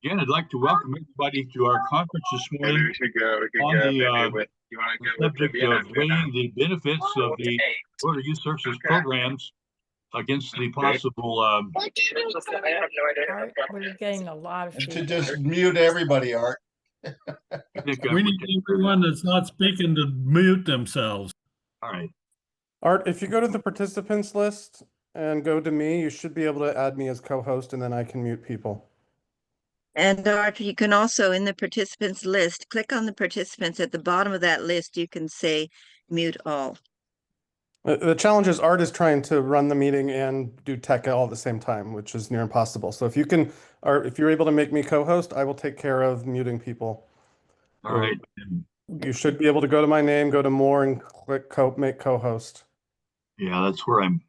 Again, I'd like to welcome everybody to our conference this morning on the subject of weighing the benefits of the Rotary Youth Services programs against the possible. Art, we're getting a lot of feedback. To just mute everybody, Art. We need everyone that's not speaking to mute themselves. All right. Art, if you go to the participants list and go to me, you should be able to add me as co-host, and then I can mute people. And Art, you can also, in the participants list, click on the participants at the bottom of that list. You can say mute all. The challenge is Art is trying to run the meeting and do tech all at the same time, which is near impossible. So if you can, Art, if you're able to make me co-host, I will take care of muting people. All right. You should be able to go to my name, go to more, and click make co-host. Yeah, that's where I'm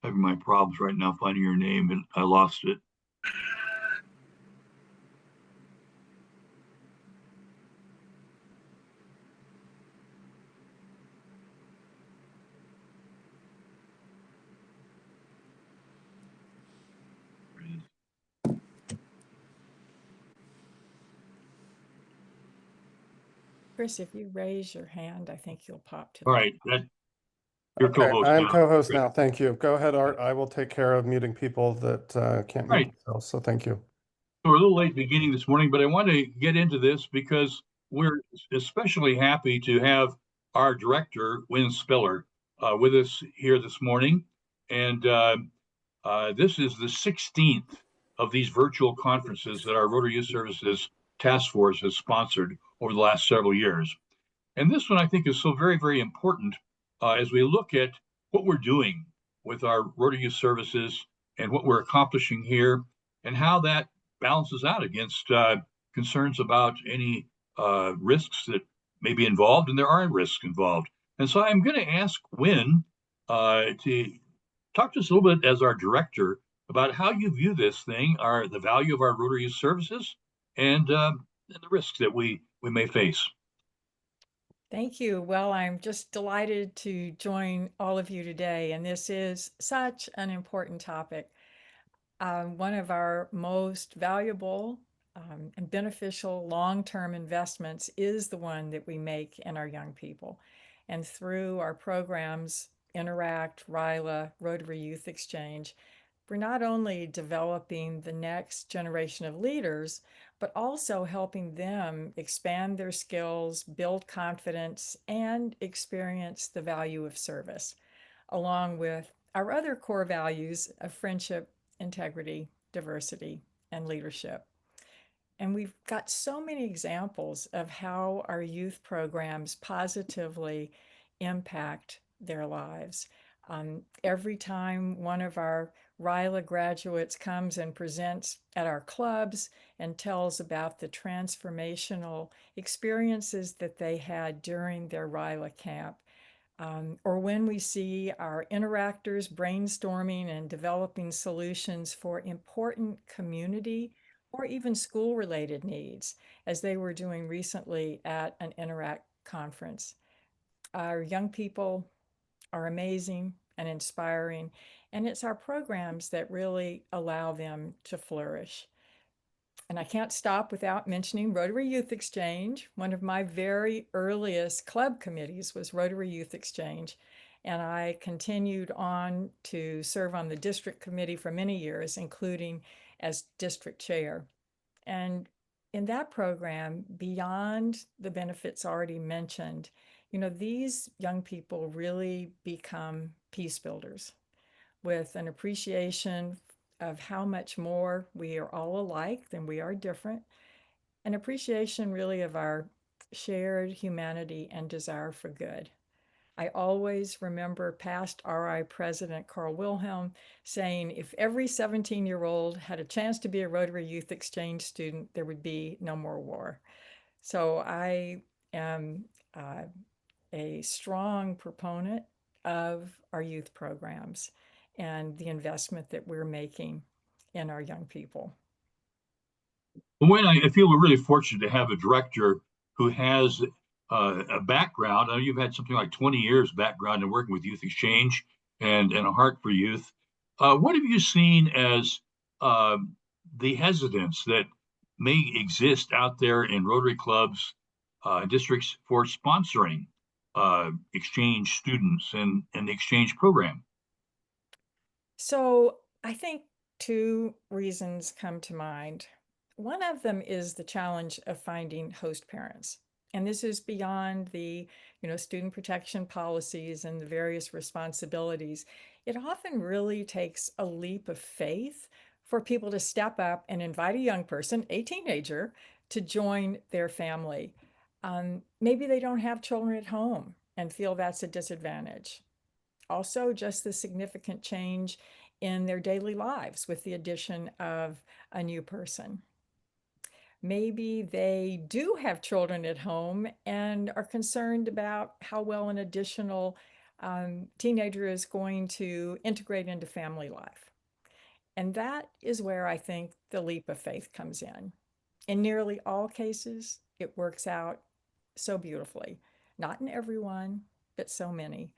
having my problems right now finding your name, and I lost it. Chris, if you raise your hand, I think you'll pop to. All right, you're co-host I am now. co-host now. Thank you. Go ahead, Art. I will take care of muting people that can't mute themselves. So thank you. So we're a little late beginning this morning, but I want to get into this because we're especially happy to have our director, Wynn Spiller, with us here this morning. And this is the 16th of these virtual conferences that our Rotary Youth Services Task Force has sponsored over the last several years. And this one I think is so very, very important as we look at what we're doing with our Rotary Youth Services and what we're accomplishing here and how that balances out against concerns about any risks that may be involved, and there are risks involved. And so I'm going to ask Wynn to talk to us a little bit as our director about how you view this thing, the value of our Rotary Youth Services, and the risks that we may face. Thank you. Well, I'm just delighted to join all of you today, and this is such an important topic. One of our most valuable and beneficial long-term investments is the one that we make in our young people. And through our programs, Interact, RYS, Rotary Youth Exchange, we're not only developing the next generation of leaders, but also helping them expand their skills, build confidence, and experience the value of service, along with our other core values of friendship, integrity, diversity, and leadership. And we've got so many examples of how our youth programs positively impact their lives. Every time one of our RYLA graduates comes and presents at our clubs and tells about the transformational experiences that they had during their RYLA camp, or when we see our interactors brainstorming and developing solutions for important community or even school-related needs, as they were doing recently at an Interact conference. Our young people are amazing and inspiring, and it's our programs that really allow them to flourish. And I can't stop without mentioning Rotary Youth Exchange. One of my very earliest club committees was Rotary Youth Exchange, and I continued on to serve on the district committee for many years, including as district chair. And in that program, beyond the benefits already mentioned, these young people really become peace builders with an appreciation of how much more we are all alike than we are different, an appreciation really of our shared humanity and desire for good. I always remember past RI President Carl Wilhelm saying, if every 17-year-old had a chance to be a Rotary Youth Exchange student, there would be no more war. So I am a strong proponent of our youth programs and the investment that we're making in our young people. Well, I feel we're really fortunate to have a director who has a background. I know you've had something like 20 years background in working with Youth Exchange and a heart for youth. What have you seen as uh, the hesitance that may exist out there in Rotary clubs, districts for sponsoring exchange students and the exchange program? So I think two reasons come to mind. One of them is the challenge of finding host parents. And this is beyond the, student protection policies and the various responsibilities. It often really takes a leap of faith for people to step up and invite a young person, a teenager, to join their family. Maybe they don't have children at home and feel that's a disadvantage. Also, just the significant change in their daily lives with the addition of a new person. Maybe they do have children at home and are concerned about how well an additional teenager is going to integrate into family life. And that is where I think the leap of faith comes in. In nearly all cases, it works out so beautifully. Not in everyone, but so many.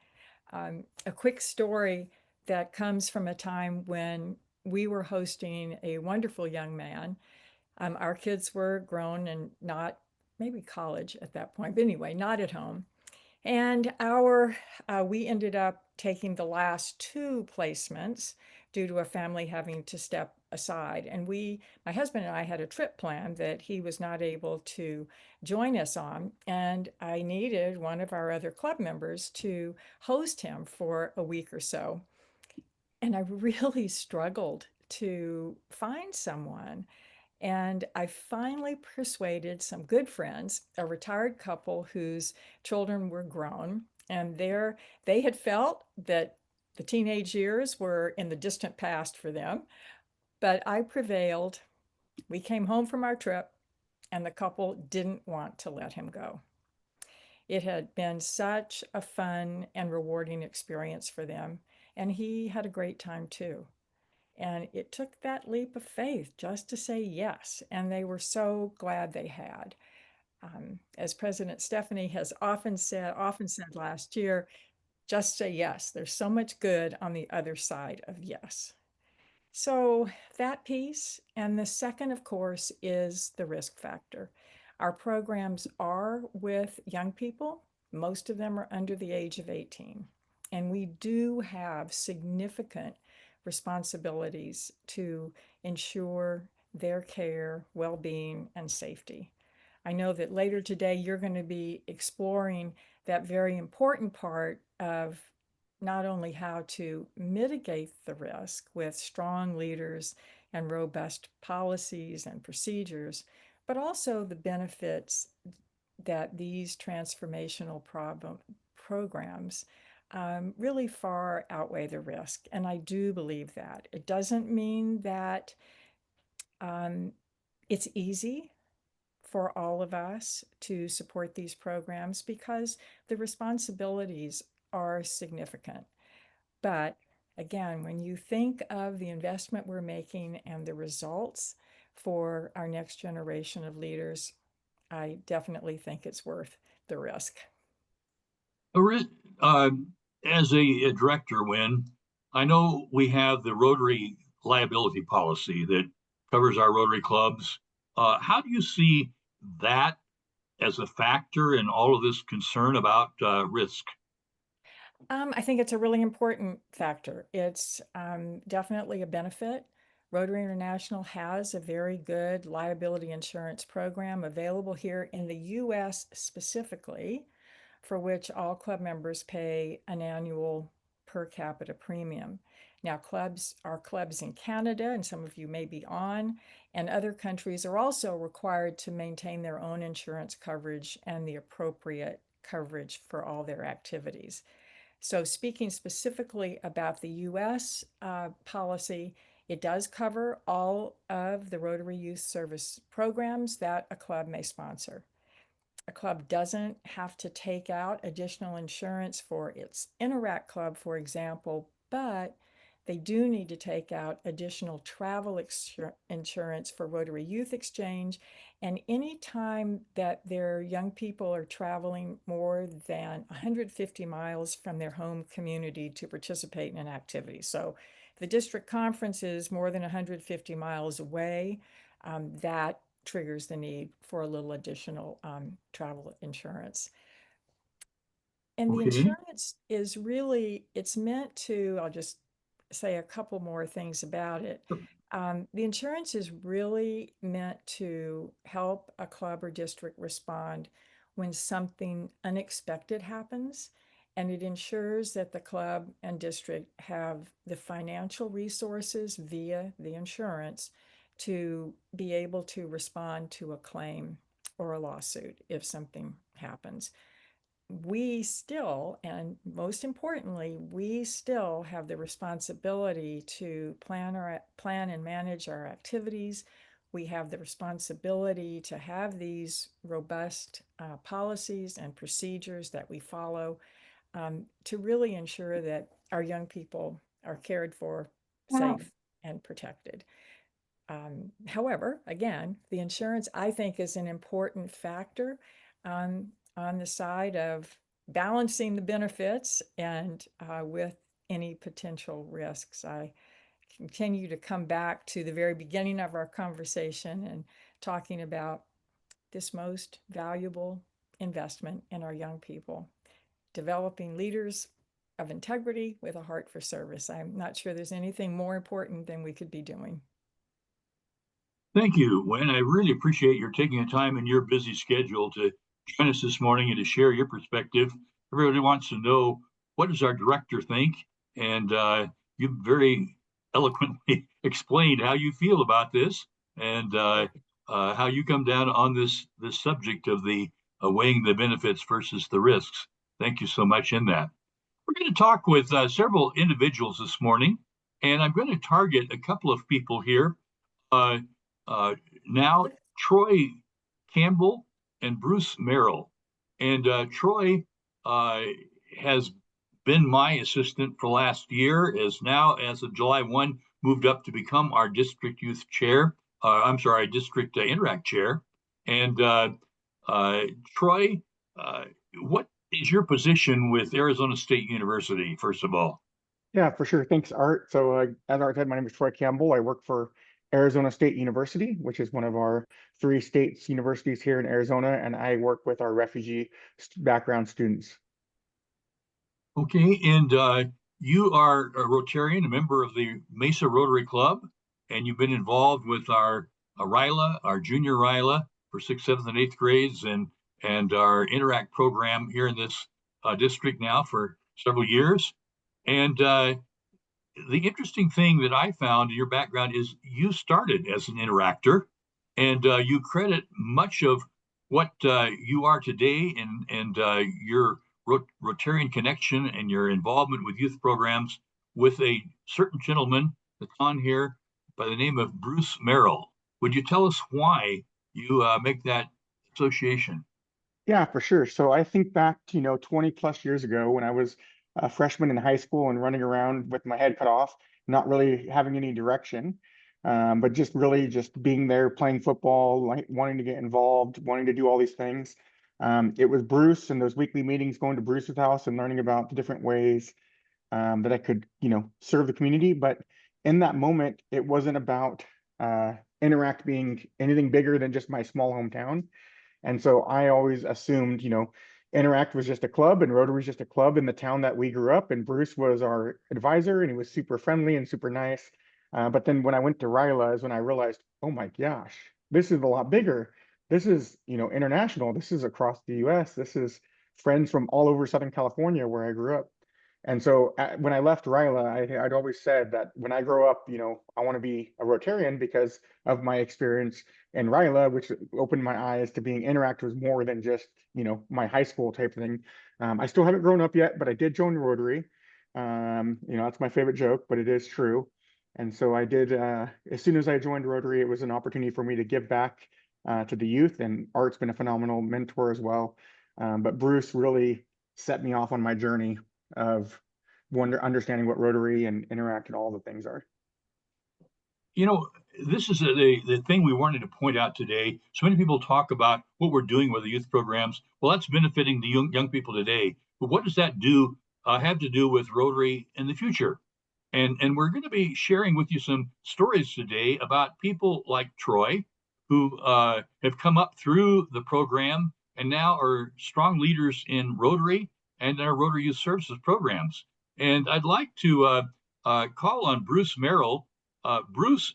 A quick story that comes from a time when we were hosting a wonderful young man. Our kids were grown and not maybe college at that point, but anyway, not at home. And we ended up taking the last two placements due to a family having to step aside. And my husband and I had a trip planned that he was not able to join us on. And I needed one of our other club members to host him for a week or so. And I really struggled to find someone. And I finally persuaded some good friends, a retired couple whose children were grown, and they had felt that the teenage years were in the distant past for them. But I prevailed. We came home from our trip, and the couple didn't want to let him go. It had been such a fun and rewarding experience for them, and he had a great time too. And it took that leap of faith just to say yes. And they were so glad they had. As President Stephanie has often said last year, just say yes. There's so much good on the other side of yes. So that piece. And the second, of course, is the risk factor. Our programs are with young people. Most of them are under the age of 18. And we do have significant responsibilities to ensure their care, well-being, and safety. I know that later today you're going to be exploring that very important part of not only how to mitigate the risk with strong leaders and robust policies and procedures, but also the benefits that these transformational programs really far outweigh the risk. And I do believe that. It doesn't mean that it's easy for all of us to support these programs because the responsibilities are significant. But again, when you think of the investment we're making and the results for our next generation of leaders, I definitely think it's worth the risk. Uh, as a director, Win, I know we have the Rotary liability policy that covers our Rotary clubs. How do you see that as a factor in all of this concern about risk? I think it's a really important factor. It's definitely a benefit. Rotary International has a very good liability insurance program available here in the US specifically, for which all club members pay an annual per capita premium. Now, our clubs in Canada, and some of you may be on, and other countries are also required to maintain their own insurance coverage and the appropriate coverage for all their activities. So speaking specifically about the US policy, it does cover all of the Rotary Youth Service programs that a club may sponsor. A club doesn't have to take out additional insurance for its Interact club, for example, but they do need to take out additional travel insurance for Rotary Youth Exchange. And any time that their young people are traveling more than 150 miles from their home community to participate in an activity. So the district conference is more than 150 miles away, that triggers the need for a little additional travel insurance. And the Okay. insurance is really, it's meant to, I'll just say a couple more things about it. The insurance is really meant to help a club or district respond when something unexpected happens. And it ensures that the club and district have the financial resources via the insurance to be able to respond to a claim or a lawsuit if something happens. We still, and most importantly, we still have the responsibility to plan and manage our activities. We have the responsibility to have these robust policies and procedures that we follow to really ensure that our young people are cared for, safe, and protected. However, again, the insurance, I think, is an important factor on the side of balancing the benefits and with any potential risks. I continue to come back to the very beginning of our conversation and talking about this most valuable investment in our young people, developing leaders of integrity with a heart for service. I'm not sure there's anything more important than we could be doing. Thank you, Wen. I really appreciate your taking the time in your busy schedule to join us this morning and to share your perspective. Everybody wants to know, what does our director think? And you very eloquently explained how you feel about this and how you come down on this subject of the weighing the benefits versus the risks. Thank you so much in that. We're going to talk with several individuals this morning, and I'm going to target a couple of people here. Now, Troy Campbell and Bruce Merrill. And Troy has been my assistant for last year, is now, as of July 1, moved up to become our district youth chair. Our district Interact chair. And Troy, what is your position with Arizona State University, first of all? Yeah, for sure. Thanks, Art. So as Art said, my name is Troy Campbell. I work for Arizona State University, which is one of our 3 states universities here in Arizona, and I work with our refugee background students. Okay, and you are a Rotarian, a member of the Mesa Rotary Club, and you've been involved with our RYLA, our junior RYLA for 6th, 7th, and 8th grades, and our Interact program here in this district now for several years. And the interesting thing that I found in your background is you started as an interactor, and you credit much of what you are today and your Rotarian connection and your involvement with youth programs with a certain gentleman that's on here by the name of Bruce Merrill. Would you tell us why you make that association? Yeah, for sure. So I think back to 20 plus years ago when I was a freshman in high school and running around with my head cut off, not really having any direction, but just really just being there, playing football, like wanting to get involved, wanting to do all these things. It was Bruce and those weekly meetings, going to Bruce's house and learning about the different ways that I could, serve the community. But in that moment, it wasn't about Interact being anything bigger than just my small hometown. And so I always assumed, Interact was just a club and Rotary was just a club in the town that we grew up. And Bruce was our advisor and he was super friendly and super nice. But then when I went to RYLA is when I realized, oh my gosh, this is a lot bigger. This is, international. This is across the US. This is friends from all over Southern California where I grew up. And so when I left RYLA, I'd always said that when I grow up, I want to be a Rotarian because of my experience in RYLA, which opened my eyes to being Interact was more than just, my high school type thing. I still haven't grown up yet, but I did join Rotary. That's my favorite joke, but it is true. And so I did, as soon as I joined Rotary, it was an opportunity for me to give back to the youth, and Art's been a phenomenal mentor as well. But Bruce really set me off on my journey of understanding what Rotary and Interact and all the things are. This is the thing we wanted to point out today. So many people talk about what we're doing with the youth programs. Well, that's benefiting the young people today. But what does that have to do with Rotary in the future? And we're going to be sharing with you some stories today about people like Troy, who have come up through the program and now are strong leaders in Rotary and our Rotary Youth Services programs. And I'd like to call on Bruce Merrill. Bruce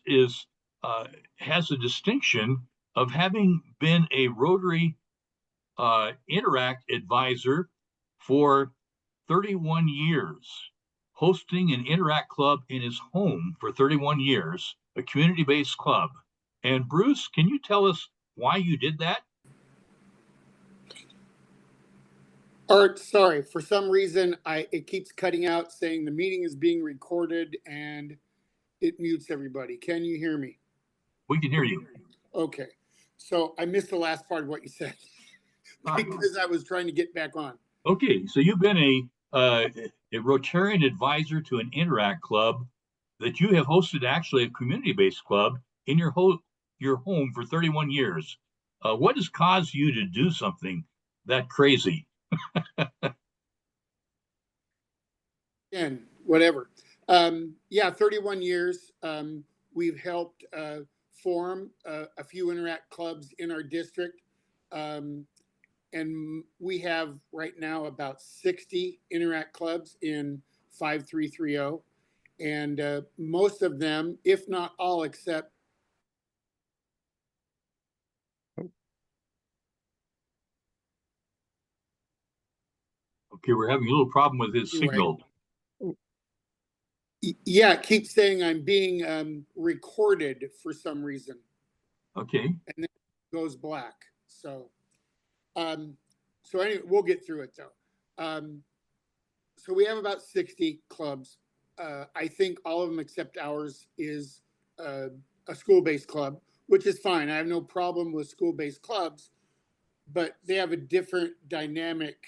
has a distinction of having been a Rotary Interact advisor for 31 years, hosting an Interact club in his home for 31 years, a community-based club. And Bruce, can you tell us why you did that? Art, sorry, for some reason it keeps cutting out saying the meeting is being recorded and it mutes everybody. Can you hear me? We can hear you. Okay. So I missed the last part of what you said because I was trying to get back on. Okay, so you've been a Rotarian advisor to an Interact club that you have hosted, actually a community-based club in your home for 31 years. What has caused you to do something that crazy? Again, whatever. Yeah, 31 years. We've helped form a few Interact clubs in our district. And we have right now about 60 Interact clubs in 5330. And most of them, if not all, except Okay, we're having a little problem with his Anyway. signal. yeah, it keeps saying I'm being recorded for some reason. Okay. And then it goes black. So anyway, we'll get through it though. So we have about 60 clubs. I think all of them except ours is a school-based club, which is fine. I have no problem with school-based clubs, but they have a different dynamic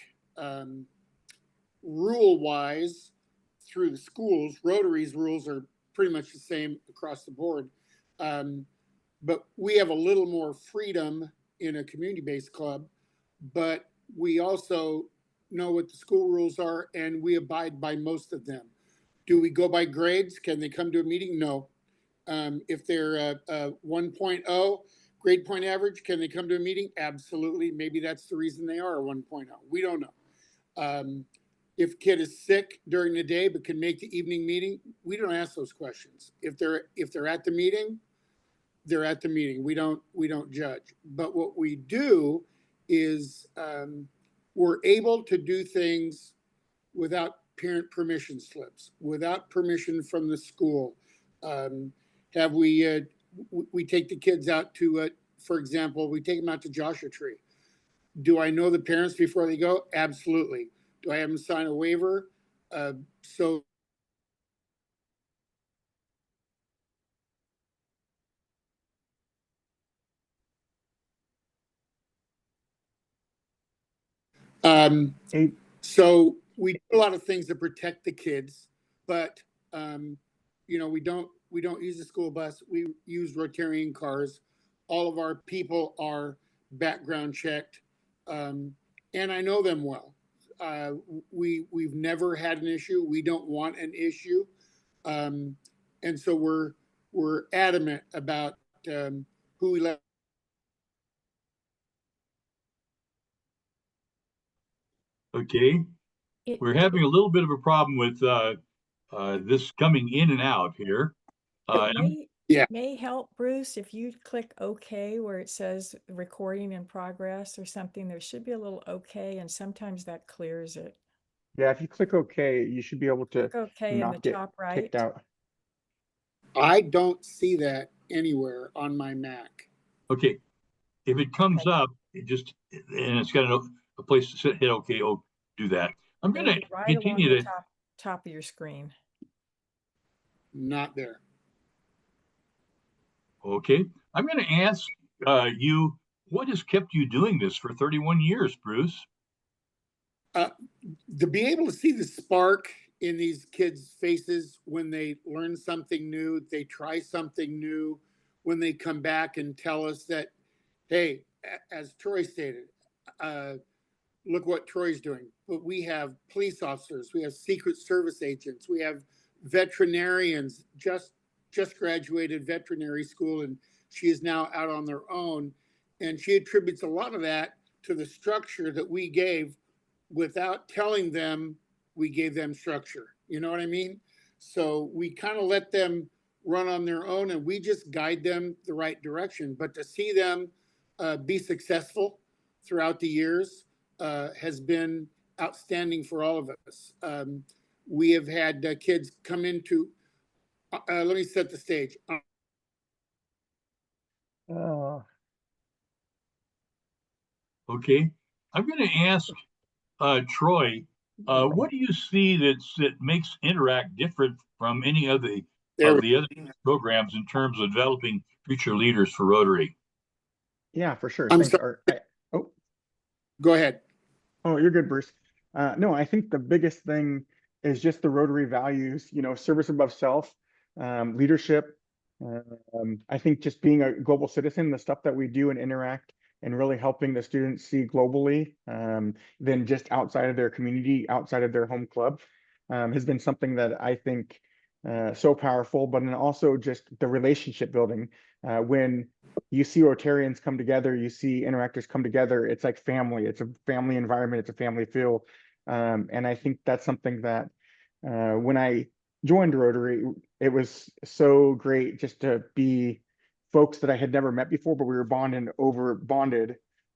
rule-wise through the schools. Rotary's rules are pretty much the same across the board. But we have a little more freedom in a community-based club, but we also know what the school rules are and we abide by most of them. Do we go by grades? Can they come to a meeting? No. If they're a 1.0 grade point average, can they come to a meeting? Absolutely. Maybe that's the reason they are a 1.0. We don't know. If a kid is sick during the day but can make the evening meeting, we don't ask those questions. If they're at the meeting, they're at the meeting. We don't judge. But what we do is we're able to do things without parent permission slips, without permission from the school. We take the kids out to, for example, we take them out to Joshua Tree. Do I know the parents before they go? Absolutely. Do I have them sign a waiver? So So we do a lot of things to protect the kids, but we don't use a school bus. We use Rotarian cars. All of our people are background checked, and I know them well. We've never had an issue. We don't want an issue, and so we're adamant about who we let. Okay. We're having a little bit of a problem with this coming in and out here. It may help, Bruce, if you click OK where it says recording in progress or something. There should be a little OK, and sometimes that clears it. Yeah, if you click OK, you should be able to click OK in the not get top right. kicked out. I don't see that anywhere on my Mac. Okay. If it comes up, and it's got a place to sit, hit OK, do that. I'm going to continue along to the top of your screen. Not there. Okay. I'm going to ask you, what has kept you doing this for 31 years, Bruce? To be able to see the spark in these kids' faces when they learn something new, they try something new, when they come back and tell us that, hey, as Troy stated, look what Troy's doing. But we have police officers, we have Secret Service agents, we have veterinarians, just graduated veterinary school, and she is now out on their own. And she attributes a lot of that to the structure that we gave without telling them we gave them structure. You know what I mean? So we kind of let them run on their own and we just guide them the right direction. But to see them be successful throughout the years has been outstanding for all of us. We have had kids come into, let me set the stage. Okay. I'm going to ask Troy, what do you see that makes Interact different from any of the other programs in terms of developing future leaders for Rotary? Yeah, for sure. I'm Thanks, sorry. Art. Go ahead. Oh, you're good, Bruce. No, I think the biggest thing is just the Rotary values, service above self, leadership. I think just being a global citizen, the stuff that we do and Interact and really helping the students see globally, than just outside of their community, outside of their home club, has been something that I think so powerful, but then also just the relationship building. When you see Rotarians come together, you see interactors come together, it's like family, it's a family environment, it's a family feel. And I think that's something that when I joined Rotary, it was so great just to be folks that I had never met before, but we were bonded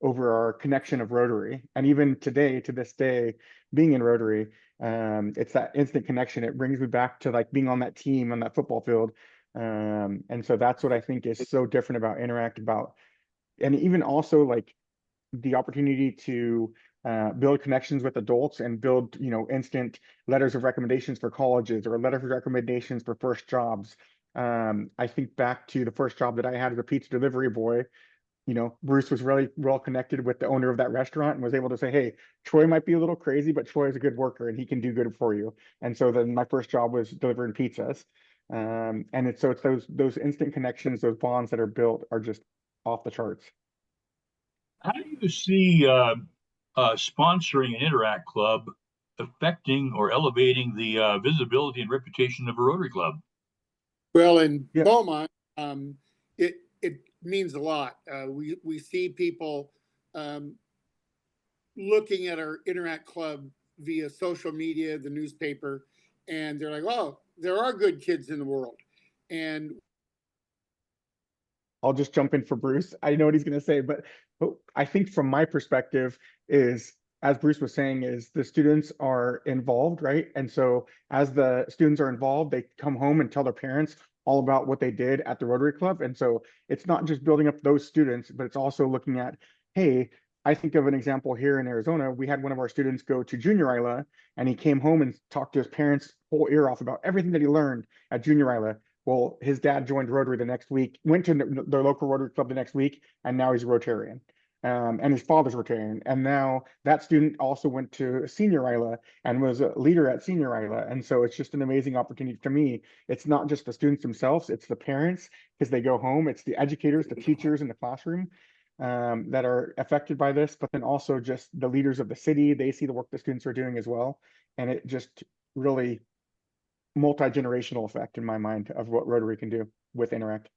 over our connection of Rotary. And even today, to this day, being in Rotary, it's that instant connection. It brings me back to like being on that team on that football field. And so that's what I think is so different about Interact, and even also like the opportunity to build connections with adults and build, instant letters of recommendations for colleges or letters of recommendations for first jobs. I think back to the first job that I had as a pizza delivery boy. Bruce was really well connected with the owner of that restaurant and was able to say, hey, Troy might be a little crazy, but Troy is a good worker and he can do good for you. And so then my first job was delivering pizzas. And it's those instant connections, those bonds that are built are just off the charts. How do you see sponsoring an Interact Club affecting or elevating the visibility and reputation of a Rotary Club? Well, in Yeah. Beaumont, it means a lot. We see people looking at our Interact Club via social media, the newspaper, and they're like, "Oh, there are good kids in the world." And I'll just jump in for Bruce. I know what he's going to say, but I think from my perspective is, as Bruce was saying, is the students are involved, right? And so as the students are involved, they come home and tell their parents all about what they did at the Rotary Club. And so it's not just building up those students, but it's also looking at, hey, I think of an example here in Arizona. We had one of our students go to Junior ILA and he came home and talked to his parents' whole ear off about everything that he learned at Junior ILA. Well, his dad joined Rotary the next week, went to their local Rotary Club the next week, and now he's a Rotarian. And his father's Rotarian. And now that student also went to Senior ILA and was a leader at Senior ILA. And so it's just an amazing opportunity to me. It's not just the students themselves, it's the parents, because they go home, it's the educators, the teachers in the classroom that are affected by this, but then also just the leaders of the city, they see the work the students are doing as well. And it just really multi-generational effect in my mind of what Rotary can do with Interact.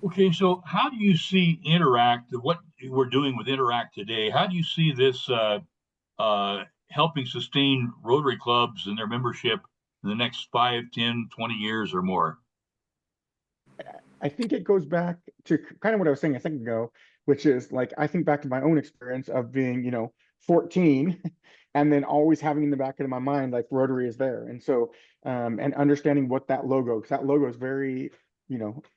Okay, so how do you see Interact, what we're doing with Interact today, how do you see this helping sustain Rotary clubs and their membership in the next 5, 10, 20 years or more? I think it goes back to kind of what I was saying a second ago, which is like, I think back to my own experience of being, 14 and then always having in the back of my mind, like Rotary is there. And so, and understanding what that logo, because that logo is very,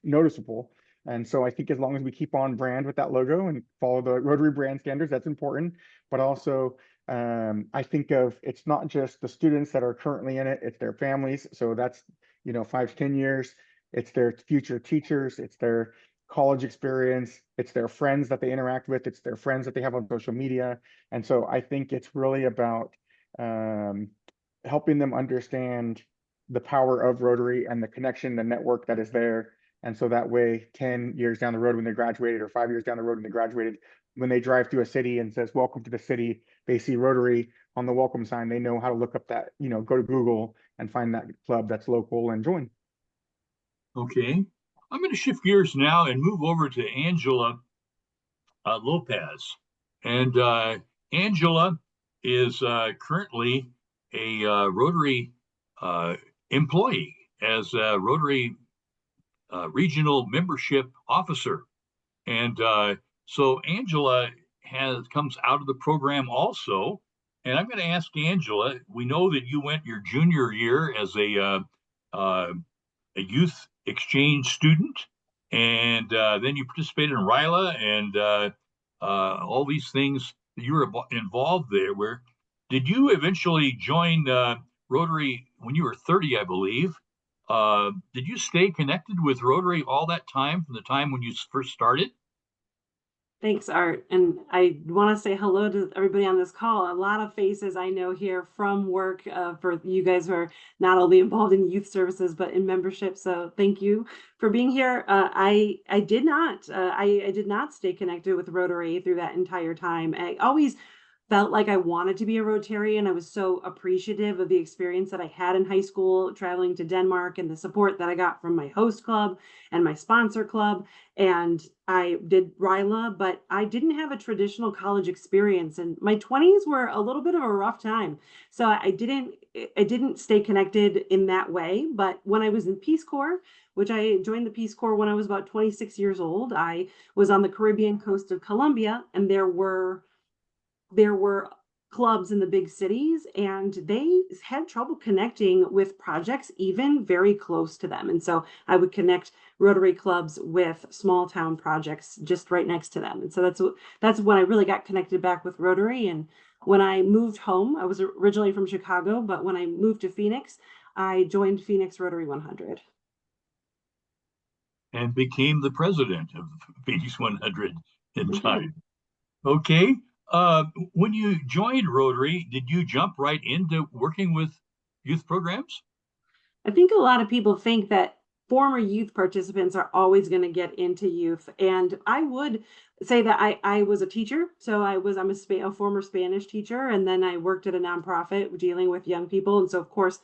noticeable. And so I think as long as we keep on brand with that logo and follow the Rotary brand standards, that's important. But also, I think of, it's not just the students that are currently in it, it's their families. So that's, 5 to 10 years. It's their future teachers, it's their college experience, it's their friends that they interact with, it's their friends that they have on social media. And so I think it's really about helping them understand the power of Rotary and the connection, the network that is there. And so that way, 10 years down the road when they graduated, or 5 years down the road when they graduated, when they drive through a city and says, welcome to the city, they see Rotary on the welcome sign, they know how to look up that, go to Google and find that club that's local and join. Okay. I'm going to shift gears now and move over to Angela Lopez. And Angela is currently a Rotary employee as a Rotary regional membership officer. And so Angela comes out of the program also. And I'm going to ask Angela, we know that you went your junior year as a youth exchange student, and then you participated in RYLA and all these things. You were involved there. Where did you eventually join Rotary when you were 30, I believe? Did you stay connected with Rotary all that time from the time when you first started? Thanks, Art. And I want to say hello to everybody on this call. A lot of faces I know here from work for you guys who are not only involved in youth services, but in membership. So thank you for being here. I did not stay connected with Rotary through that entire time. I always felt like I wanted to be a Rotarian. I was so appreciative of the experience that I had in high school, traveling to Denmark, and the support that I got from my host club and my sponsor club. And I did RYLA, but I didn't have a traditional college experience. And my 20s were a little bit of a rough time. So I didn't stay connected in that way. But when I was in Peace Corps, which I joined the Peace Corps when I was about 26 years old, I was on the Caribbean coast of Colombia, and there were clubs in the big cities, and they had trouble connecting with projects even very close to them. And so I would connect Rotary clubs with small town projects just right next to them. And so that's when I really got connected back with Rotary. And when I moved home, I was originally from Chicago, but when I moved to Phoenix, I joined Phoenix Rotary 100. And became the president of Phoenix 100 in time. Okay. When you joined Rotary, did you jump right into working with youth programs? I think a lot of people think that former youth participants are always going to get into youth. And I would say that I was a teacher. So I'm a former Spanish teacher, and then I worked at a nonprofit dealing with young people. And so, of course,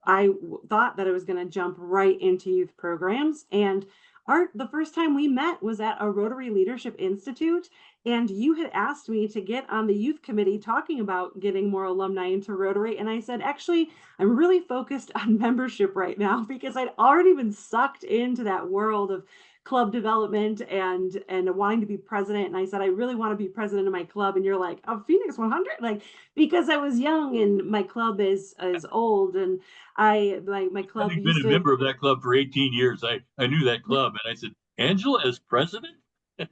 I thought that I was going to jump right into youth programs. And Art, the first time we met was at a Rotary Leadership Institute, and you had asked me to get on the youth committee talking about getting more alumni into Rotary. And I said, actually, I'm really focused on membership right now because I'd already been sucked into that world of club development and wanting to be president. And I said, I really want to be president of my club. And you're like, oh, Phoenix 100? Like, because I was young and my club is old, and my club Having been a member of that club for 18 years, I knew that club, and I said, Angela as president?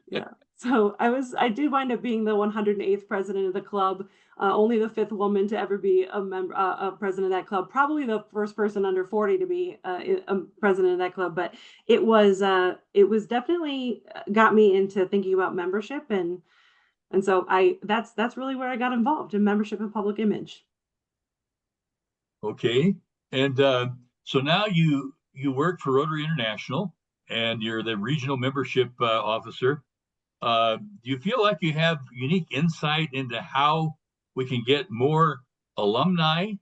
Yeah. So I did wind up being the 108th president of the club, only the 5th woman to ever be a president of that club, probably the first person under 40 to be a president of that club. But it was definitely got me into thinking about membership, and so that's really where I got involved in membership and public image. Okay. And so now you work for Rotary International, and you're the regional membership officer. Do you feel like you have unique insight into how we can get more alumni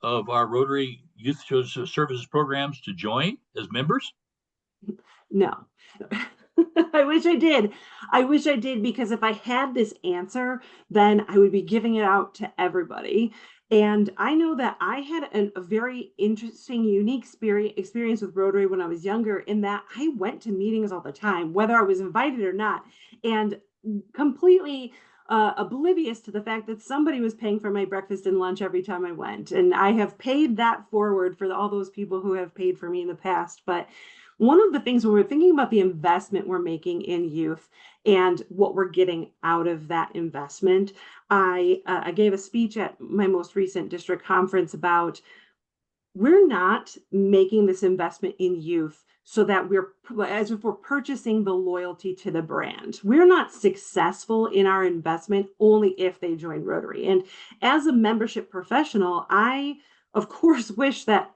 of our Rotary Youth Services programs to join as members? No. I wish I did. Because if I had this answer, then I would be giving it out to everybody. And I know that I had a very interesting, unique experience with Rotary when I was younger, in that I went to meetings all the time, whether I was invited or not, and completely oblivious to the fact that somebody was paying for my breakfast and lunch every time I went. And I have paid that forward for all those people who have paid for me in the past. But one of the things when we're thinking about the investment we're making in youth and what we're getting out of that investment, I gave a speech at my most recent district conference about, we're not making this investment in youth so that as if we're purchasing the loyalty to the brand. We're not successful in our investment only if they join Rotary. And as a membership professional, I, of course, wish that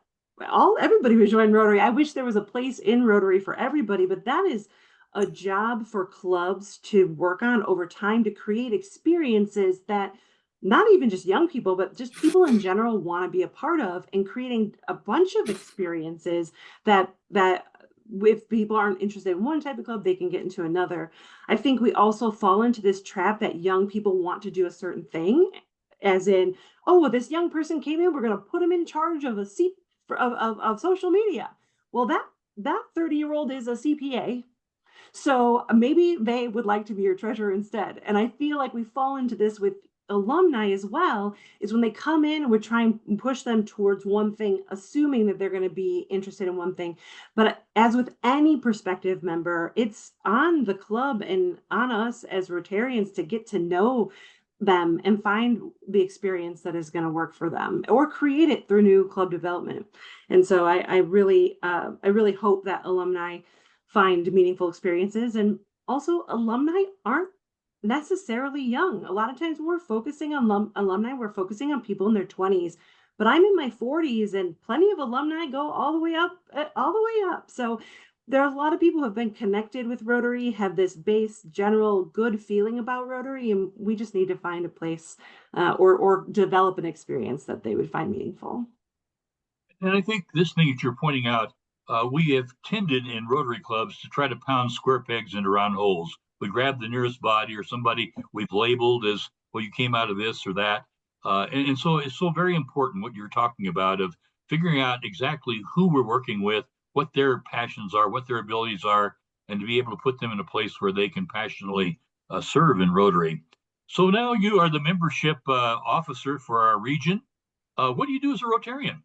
everybody would join Rotary. I wish there was a place in Rotary for everybody, but that is a job for clubs to work on over time, to create experiences that not even just young people, but just people in general want to be a part of, and creating a bunch of experiences that if people aren't interested in one type of club, they can get into another. I think we also fall into this trap that young people want to do a certain thing, as in, oh, well, this young person came in, we're going to put them in charge of a seat of social media. Well, that 30-year-old is a CPA. So maybe they would like to be your treasurer instead. And I feel like we fall into this with alumni as well, is when they come in, we're trying to push them towards one thing, assuming that they're going to be interested in one thing. But as with any prospective member, it's on the club and on us as Rotarians to get to know them and find the experience that is going to work for them, or create it through new club development. And so I really hope that alumni find meaningful experiences. And also, alumni aren't necessarily young. A lot of times when we're focusing on alumni, we're focusing on people in their 20s. But I'm in my 40s, and plenty of alumni go all the way up. So there are a lot of people who have been connected with Rotary, have this base general good feeling about Rotary, and we just need to find a place or develop an experience that they would find meaningful. And I think this thing that you're pointing out, we have tended in Rotary clubs to try to pound square pegs into round holes. We grab the nearest body or somebody we've labeled as, well, you came out of this or that. And so it's so very important what you're talking about, of figuring out exactly who we're working with, what their passions are, what their abilities are, and to be able to put them in a place where they can passionately serve in Rotary. So now you are the membership officer for our region. What do you do as a Rotarian?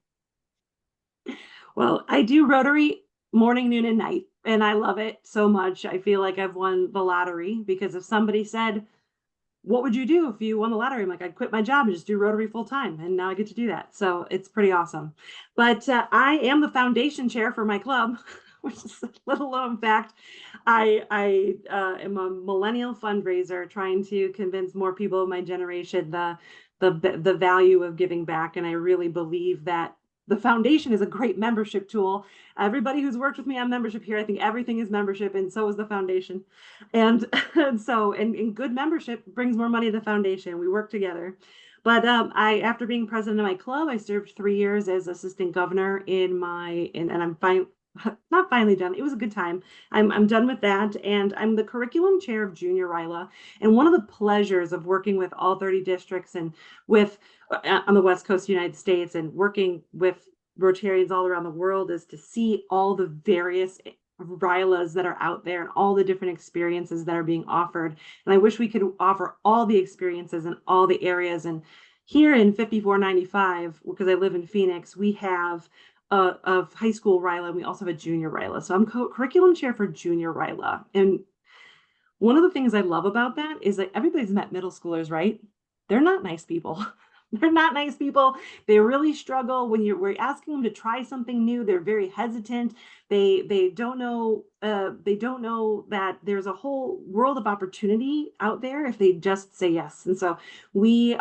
Well, I do Rotary morning, noon, and night, and I love it so much. I feel like I've won the lottery, because if somebody said, what would you do if you won the lottery? I'm like, I'd quit my job and just do Rotary full time. And now I get to do that. So it's pretty awesome. But I am the foundation chair for my club, which is a little known fact. I am a millennial fundraiser, trying to convince more people of my generation the value of giving back. And I really believe that the foundation is a great membership tool. Everybody who's worked with me on membership here, I think everything is membership, and so is the foundation. And good membership brings more money to the foundation. We work together. But after being president of my club, I served 3 years as assistant governor and I'm fine. Not finally done. It was a good time. I'm done with that, and I'm the curriculum chair of Junior RYLA. And one of the pleasures of working with all 30 districts and with on the West Coast of the United States, and working with Rotarians all around the world, is to see all the various RYLAs that are out there and all the different experiences that are being offered. And I wish we could offer all the experiences in all the areas. And here in 5495, because I live in Phoenix, we have of high school RYLA, and we also have a junior RYLA. So I'm curriculum chair for junior RYLA. And one of the things I love about that is that everybody's met middle schoolers, right? They're not nice people. They're not nice people. They really struggle when we're asking them to try something new. They're very hesitant. They don't know that there's a whole world of opportunity out there if they just say yes. And so we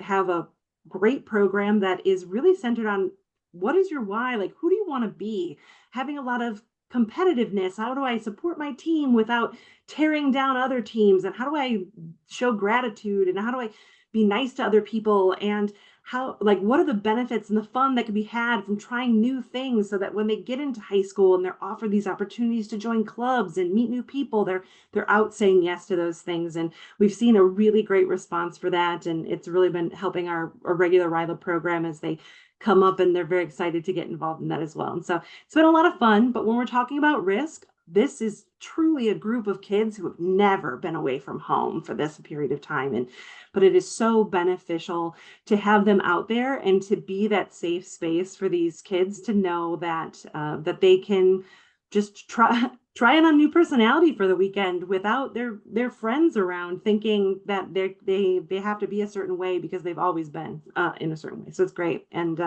have a great program that is really centered on, what is your why? Like, who do you want to be? Having a lot of competitiveness. How do I support my team without tearing down other teams? And how do I show gratitude? And how do I be nice to other people? And what are the benefits and the fun that can be had from trying new things, so that when they get into high school and they're offered these opportunities to join clubs and meet new people, they're out saying yes to those things. And we've seen a really great response for that. And it's really been helping our regular RYLA program as they come up, and they're very excited to get involved in that as well. And so it's been a lot of fun. But when we're talking about risk, this is truly a group of kids who have never been away from home for this period of time. But it is so beneficial to have them out there and to be that safe space for these kids to know that that they can just try it on new personality for the weekend without their friends around, thinking that they have to be a certain way because they've always been in a certain way. So it's great. And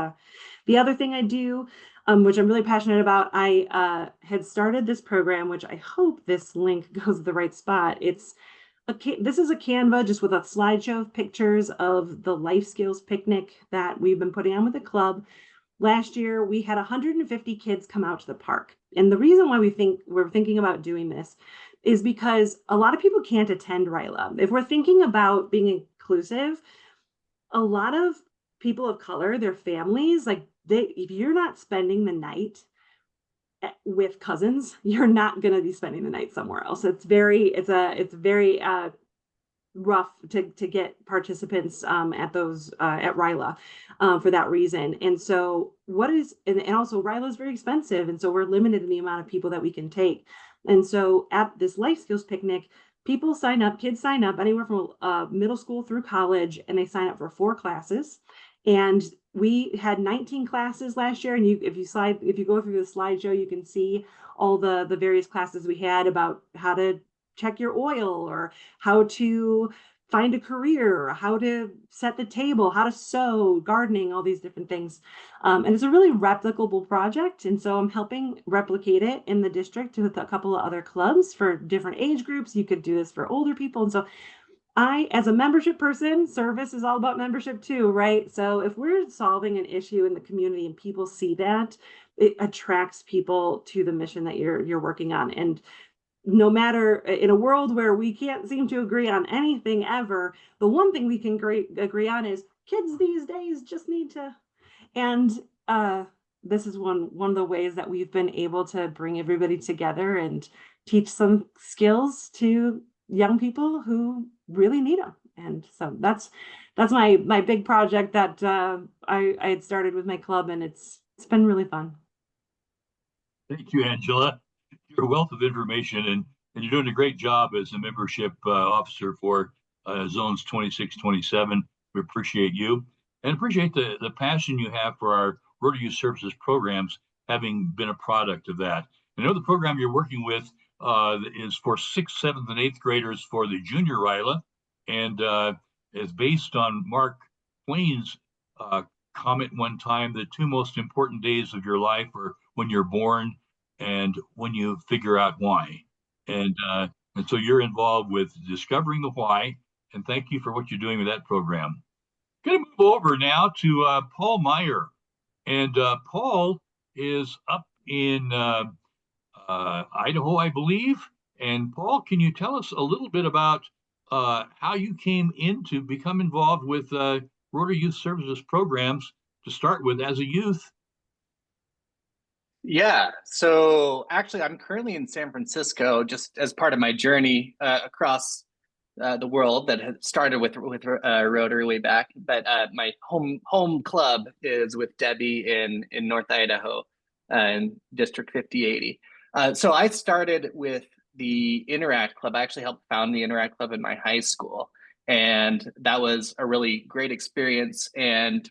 the other thing I do, which I'm really passionate about, I had started this program, which I hope this link goes to the right spot. This is a Canva just with a slideshow of pictures of the life skills picnic that we've been putting on with the club. Last year, we had 150 kids come out to the park. And the reason why we're thinking about doing this is because a lot of people can't attend RYLA. If we're thinking about being inclusive, a lot of people of color, their families, like if you're not spending the night with cousins, you're not going to be spending the night somewhere else. It's very rough to get participants at those at RYLA for that reason. And so and also RYLA is very expensive, and so we're limited in the amount of people that we can take. And so at this life skills picnic, kids sign up anywhere from middle school through college, and they sign up for 4 classes. And we had 19 classes last year, and if you go through the slideshow, you can see all the various classes we had about how to check your oil, or how to find a career, how to set the table, how to sew, gardening, all these different things. And it's a really replicable project. And so I'm helping replicate it in the district with a couple of other clubs for different age groups. You could do this for older people. And so as a membership person, service is all about membership too, right? So if we're solving an issue in the community and people see that, it attracts people to the mission that you're working on. And no matter, in a world where we can't seem to agree on anything ever, the one thing we can agree on is kids these days just need to. And this is one of the ways that we've been able to bring everybody together and teach some skills to young people who really need them. And so that's my big project that I had started with my club, and it's been really fun. Thank you, Angela. You're a wealth of information, and you're doing a great job as a membership officer for zones 26, 27. We appreciate you and appreciate the passion you have for our Rotary Youth Services programs, having been a product of that. I know the program you're working with is for 6th, 7th, and 8th graders for the junior RYLA, and is based on Mark Twain's comment one time: the 2 most important days of your life are when you're born and when you figure out why. And so you're involved with discovering the why, and thank you for what you're doing with that program. Going to move over now to Paul Meyer. And Paul is up in Idaho, I believe. And Paul, can you tell us a little bit about how you came in to become involved with Rotary Youth Services programs to start with as a youth? Yeah, so actually I'm currently in San Francisco just as part of my journey across the world that had started with Rotary way back. But my home club is with Debbie in North Idaho in District 5080. So I started with the Interact Club. I actually helped found the Interact Club in my high school, and that was a really great experience. And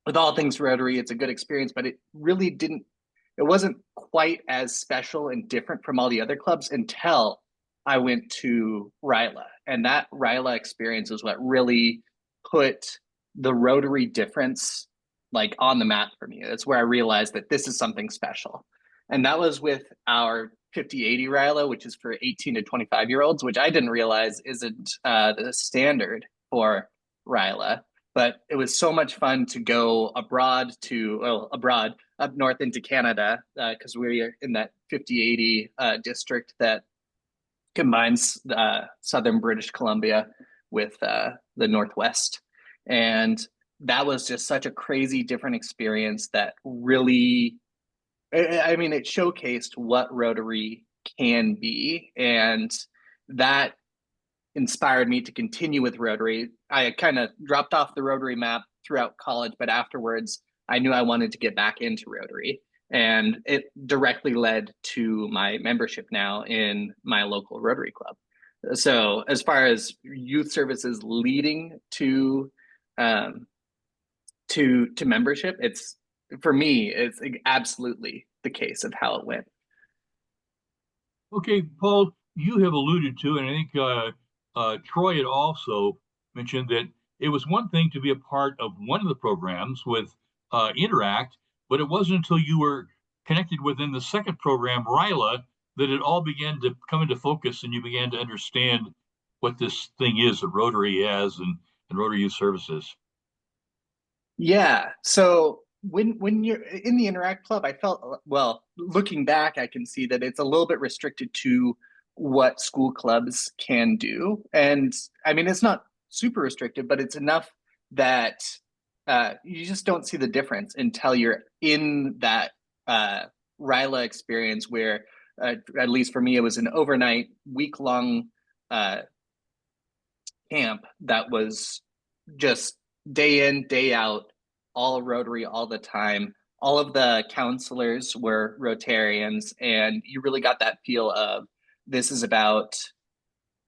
with all things Rotary, it's a good experience, but it wasn't quite as special and different from all the other clubs until I went to RYLA. And that RYLA experience is what really put the Rotary difference like on the map for me. That's where I realized that this is something special. And that was with our 5080 RYLA, which is for 18 to 25-year-olds, which I didn't realize isn't the standard for RYLA. But it was so much fun to go abroad up north into Canada, because we're in that 5080 district that combines southern British Columbia with the Northwest. And that was just such a crazy different experience that really, I mean, it showcased what Rotary can be. And that inspired me to continue with Rotary. I kind of dropped off the Rotary map throughout college, but afterwards I knew I wanted to get back into Rotary, and it directly led to my membership now in my local Rotary Club. So as far as youth services leading to membership, it's, for me, it's absolutely the case of how it went. Okay, Paul, you have alluded to, and I think Troy had also mentioned that it was one thing to be a part of one of the programs with Interact, but it wasn't until you were connected within the second program, RYLA, that it all began to come into focus and you began to understand what this thing is that Rotary has and Rotary Youth Services. Yeah, so when you're in the Interact Club, I felt, well, looking back, I can see that it's a little bit restricted to what school clubs can do. And I mean, it's not super restricted, but it's enough that you just don't see the difference until you're in that RYLA experience where, at least for me, it was an overnight, week-long camp that was just day in, day out, all Rotary all the time. All of the counselors were Rotarians, and you really got that feel of this is about,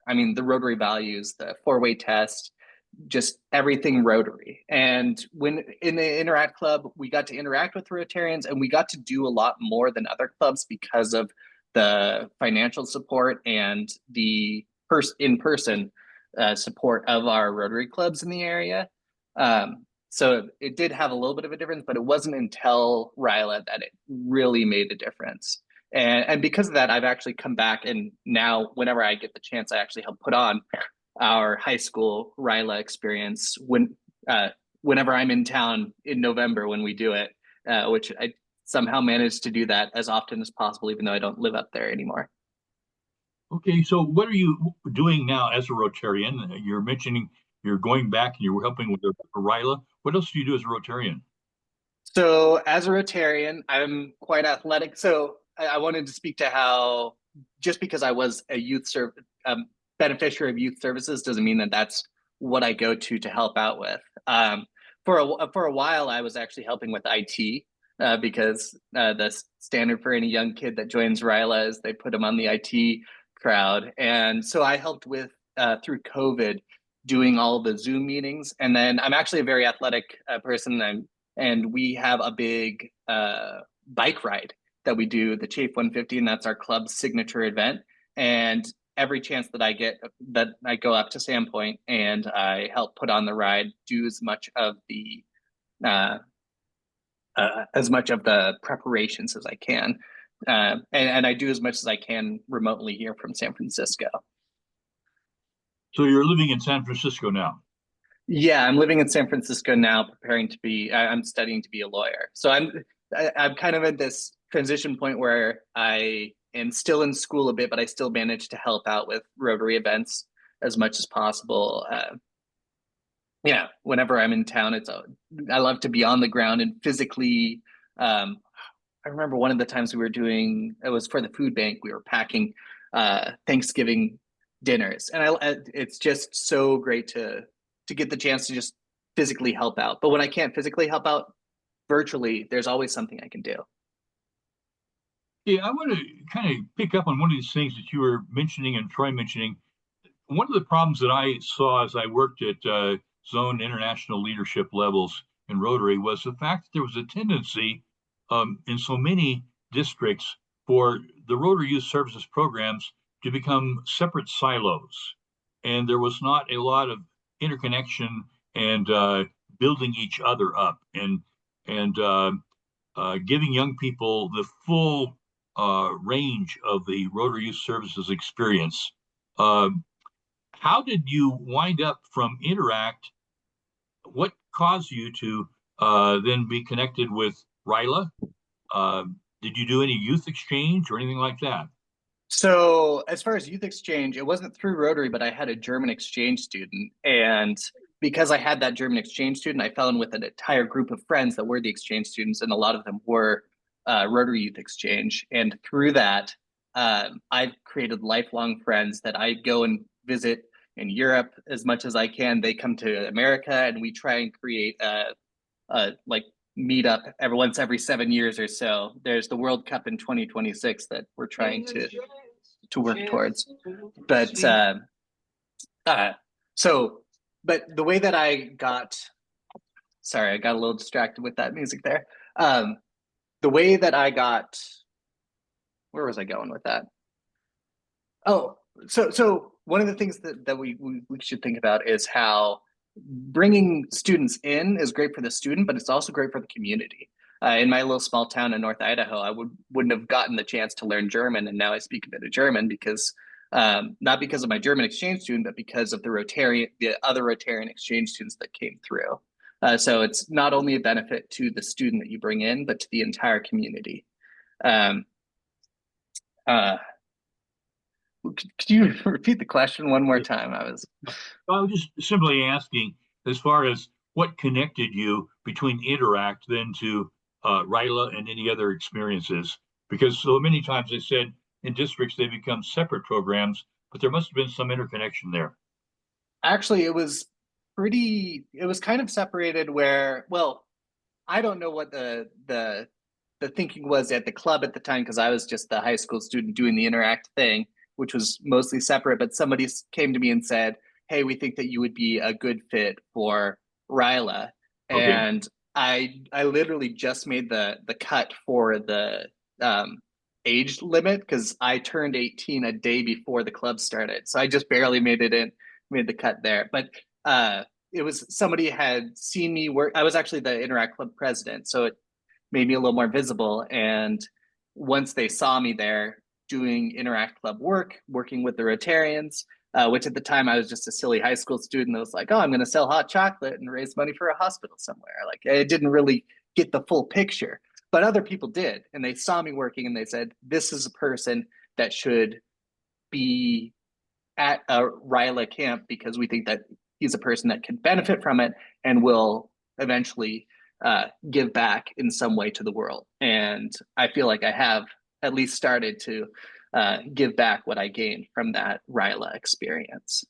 I mean, the Rotary values, the four-way test, just everything Rotary. And when in the Interact Club, we got to interact with Rotarians, and we got to do a lot more than other clubs because of the financial support and the in-person support of our Rotary clubs in the area. So it did have a little bit of a difference, but it wasn't until RYLA that it really made a difference. And because of that, I've actually come back, and now whenever I get the chance, I actually help put on our high school RYLA experience whenever I'm in town in November when we do it, which I somehow managed to do that as often as possible, even though I don't live up there anymore. Okay, so what are you doing now as a Rotarian? You're mentioning you're going back and you're helping with the RYLA. What else do you do as a Rotarian? So as a Rotarian, I'm quite athletic. So I wanted to speak to how just because I was a beneficiary of youth services doesn't mean that that's what I go to help out with. For a while, I was actually helping with IT because the standard for any young kid that joins RYLA is they put them on the IT crowd. And so I helped with through COVID doing all the Zoom meetings. And then I'm actually a very athletic person. And we have a big bike ride that we do, the Chafe 150, and that's our club's signature event. And every chance that I get, that I go up to Sandpoint and I help put on the ride, do as much of the preparations as I can, and I do as much as I can remotely here from San Francisco. So you're living in San Francisco now? Yeah, I'm living in San Francisco now, preparing to be. I'm studying to be a lawyer. So I'm kind of at this transition point where I am still in school a bit, but I still manage to help out with Rotary events as much as possible. Yeah, whenever I'm in town, I love to be on the ground and physically. I remember one of the times we were doing, it was for the food bank. We were packing Thanksgiving dinners, and it's just so great to get the chance to just physically help out. But when I can't physically help out virtually, there's always something I can do. Yeah, I want to kind of pick up on one of these things that you were mentioning and Troy mentioning. One of the problems that I saw as I worked at zone international leadership levels in Rotary was the fact that there was a tendency in so many districts for the Rotary Youth Services programs to become separate silos. And there was not a lot of interconnection and building each other up and giving young people the full range of the Rotary Youth Services experience. How did you wind up from Interact? What caused you to then be connected with RYLA? Did you do any youth exchange or anything like that? So as far as youth exchange, it wasn't through Rotary, but I had a German exchange student. And because I had that German exchange student, I fell in with an entire group of friends that were the exchange students, and a lot of them were Rotary Youth Exchange. And through that, I've created lifelong friends that I go and visit in Europe as much as I can. They come to America, and we try and create like meet up every 7 years or so. There's the World Cup in 2026 that we're trying to work towards. But but the way that I got a little distracted with that music there. The way that I got, where was I going with that? Oh, so one of the things that we should think about is how bringing students in is great for the student, but it's also great for the community. In my little small town in North Idaho, I wouldn't have gotten the chance to learn German, and now I speak a bit of German because not because of my German exchange student, but because of the other Rotarian exchange students that came through. So it's not only a benefit to the student that you bring in, but to the entire community. Could you repeat the question one more time? I was just simply asking, as far as what connected you between Interact then to RYLA and any other experiences? Because so many times they said in districts they become separate programs, but there must have been some interconnection there. Actually, it was kind of separated where, well, I don't know what the thinking was at the club at the time, because I was just the high school student doing the Interact thing, which was mostly separate. But somebody came to me and said, "Hey, we think that you would be a good fit for RYLA," Okay. and I literally just made the cut for the age limit, because I turned 18 a day before the club started, so I just barely made the cut there. But it was, somebody had seen me work. I was actually the Interact Club president, so it made me a little more visible. And once they saw me there doing Interact Club work, working with the Rotarians, which at the time I was just a silly high school student that was like, oh, I'm going to sell hot chocolate and raise money for a hospital somewhere. Like, it didn't really get the full picture, but other people did. And they saw me working and they said, this is a person that should be at a RYLA camp, because we think that he's a person that can benefit from it and will eventually give back in some way to the world. And I feel like I have at least started to give back what I gained from that RYLA experience.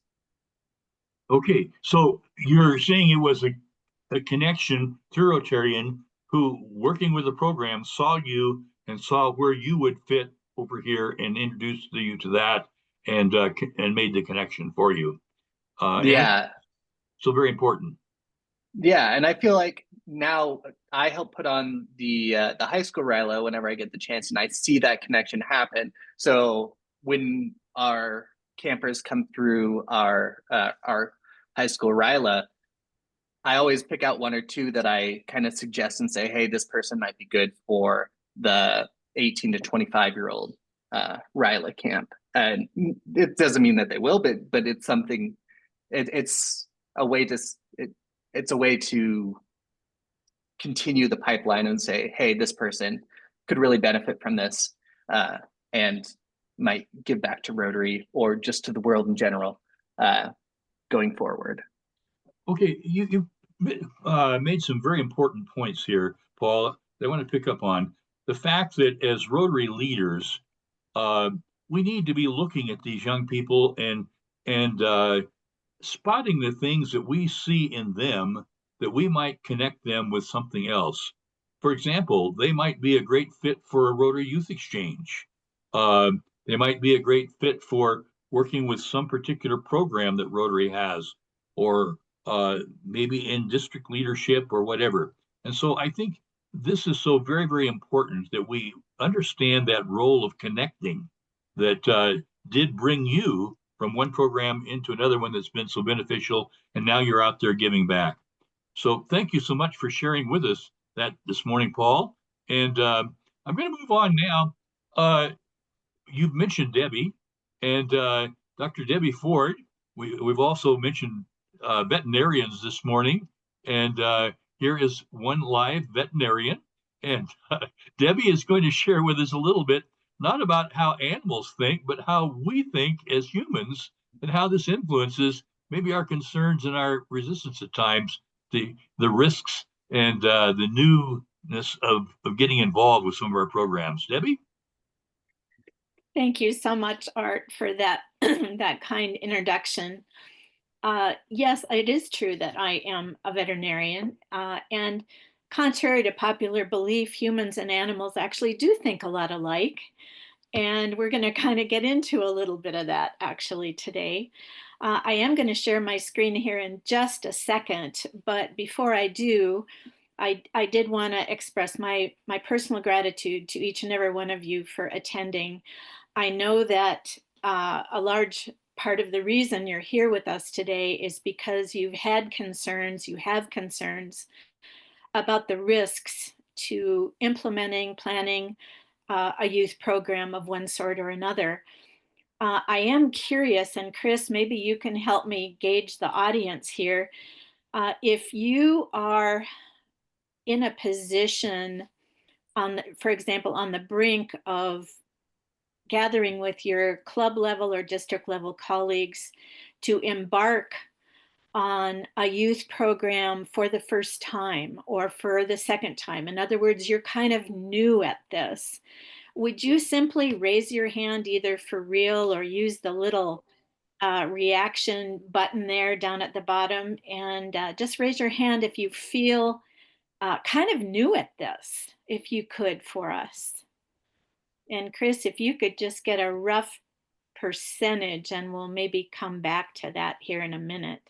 Okay, so you're saying it was a connection through Rotarian who, working with the program, saw you and saw where you would fit over here and introduced you to that, and made the connection for you. Yeah. So very important. Yeah, and I feel like now I help put on the high school RYLA whenever I get the chance, and I see that connection happen. So when our campers come through our high school RYLA, I always pick out one or two that I kind of suggest and say, hey, this person might be good for the 18 to 25-year-old RYLA camp. And it doesn't mean that they will, but it's something. It's a way to it's a way to continue the pipeline and say, hey, this person could really benefit from this, and might give back to Rotary or just to the world in general going forward. Okay, you made some very important points here, Paul, that I want to pick up on. The fact that as Rotary leaders, we need to be looking at these young people and spotting the things that we see in them that we might connect them with something else. For example, they might be a great fit for a Rotary Youth Exchange. They might be a great fit for working with some particular program that Rotary has, or maybe in district leadership or whatever. And so I think this is so very, very important that we understand that role of connecting that did bring you from one program into another one that's been so beneficial, and now you're out there giving back. So thank you so much for sharing with us that this morning, Paul. And I'm going to move on now. You've mentioned Debbie and Dr. Debbie Ford. We've also mentioned veterinarians this morning, and here is one live veterinarian. And Debbie is going to share with us a little bit, not about how animals think, but how we think as humans, and how this influences maybe our concerns and our resistance at times, the risks and the newness of getting involved with some of our programs. Debbie? Thank you so much, Art, for that that kind introduction. Yes, it is true that I am a veterinarian, and contrary to popular belief, humans and animals actually do think a lot alike. And we're going to kind of get into a little bit of that actually today. I am going to share my screen here in just a second, but before I do, I did want to express my personal gratitude to each and every one of you for attending. I know that a large part of the reason you're here with us today is because you have concerns about the risks to implementing, planning a youth program of one sort or another. I am curious, and Chris, maybe you can help me gauge the audience here. If you are in a position for example, on the brink of gathering with your club level or district level colleagues to embark on a youth program for the first time or for the second time, in other words, you're kind of new at this, would you simply raise your hand either for real or use the little reaction button there down at the bottom, and just raise your hand if you feel kind of new at this, if you could, for us. And Chris, if you could just get a rough percentage, and we'll maybe come back to that here in a minute.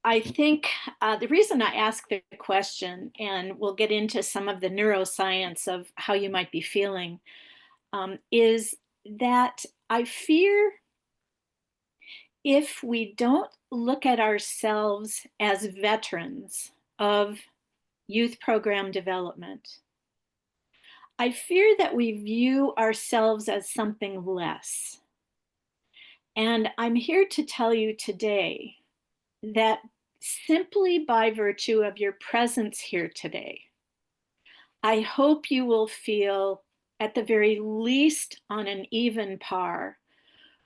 I think the reason I ask the question, and we'll get into some of the neuroscience of how you might be feeling, is that I fear if we don't look at ourselves as veterans of youth program development, I fear that we view ourselves as something less. And I'm here to tell you today that simply by virtue of your presence here today, I hope you will feel at the very least on an even par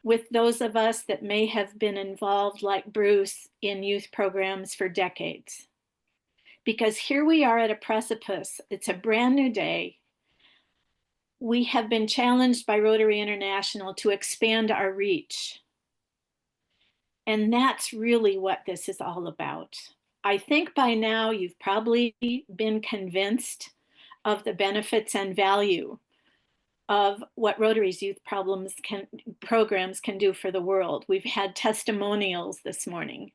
with those of us that may have been involved, like Bruce, in youth programs for decades. Because here we are at a precipice. It's a brand new day. We have been challenged by Rotary International to expand our reach. And that's really what this is all about. I think by now you've probably been convinced of the benefits and value of what Rotary's youth programs can do for the world. We've had testimonials this morning.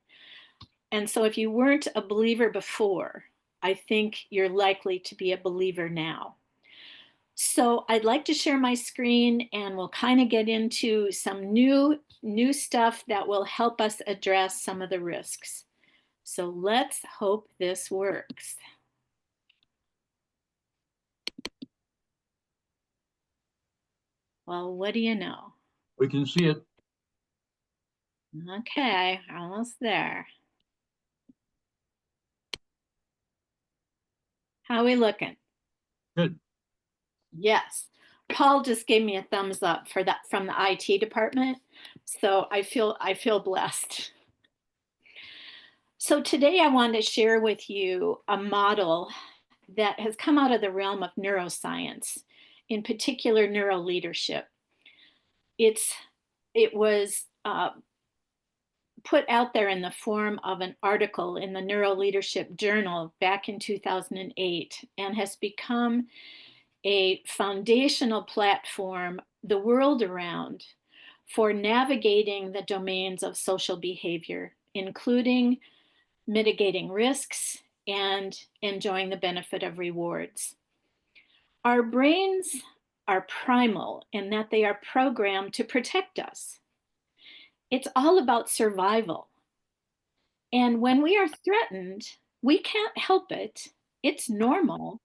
And so if you weren't a believer before, I think you're likely to be a believer now. So I'd like to share my screen, and we'll kind of get into some new stuff that will help us address some of the risks. So let's hope this works. Well, what do you know? We can see it. Okay, almost there. How are we looking? Good. Yes. Paul just gave me a thumbs up for that from the IT department. So I feel blessed. So today I want to share with you a model that has come out of the realm of neuroscience, in particular neuroleadership. It was put out there in the form of an article in the Neuroleadership Journal back in 2008 and has become a foundational platform the world around for navigating the domains of social behavior, including mitigating risks and enjoying the benefit of rewards. Our brains are primal in that they are programmed to protect us. It's all about survival. And when we are threatened, we can't help it. It's normal.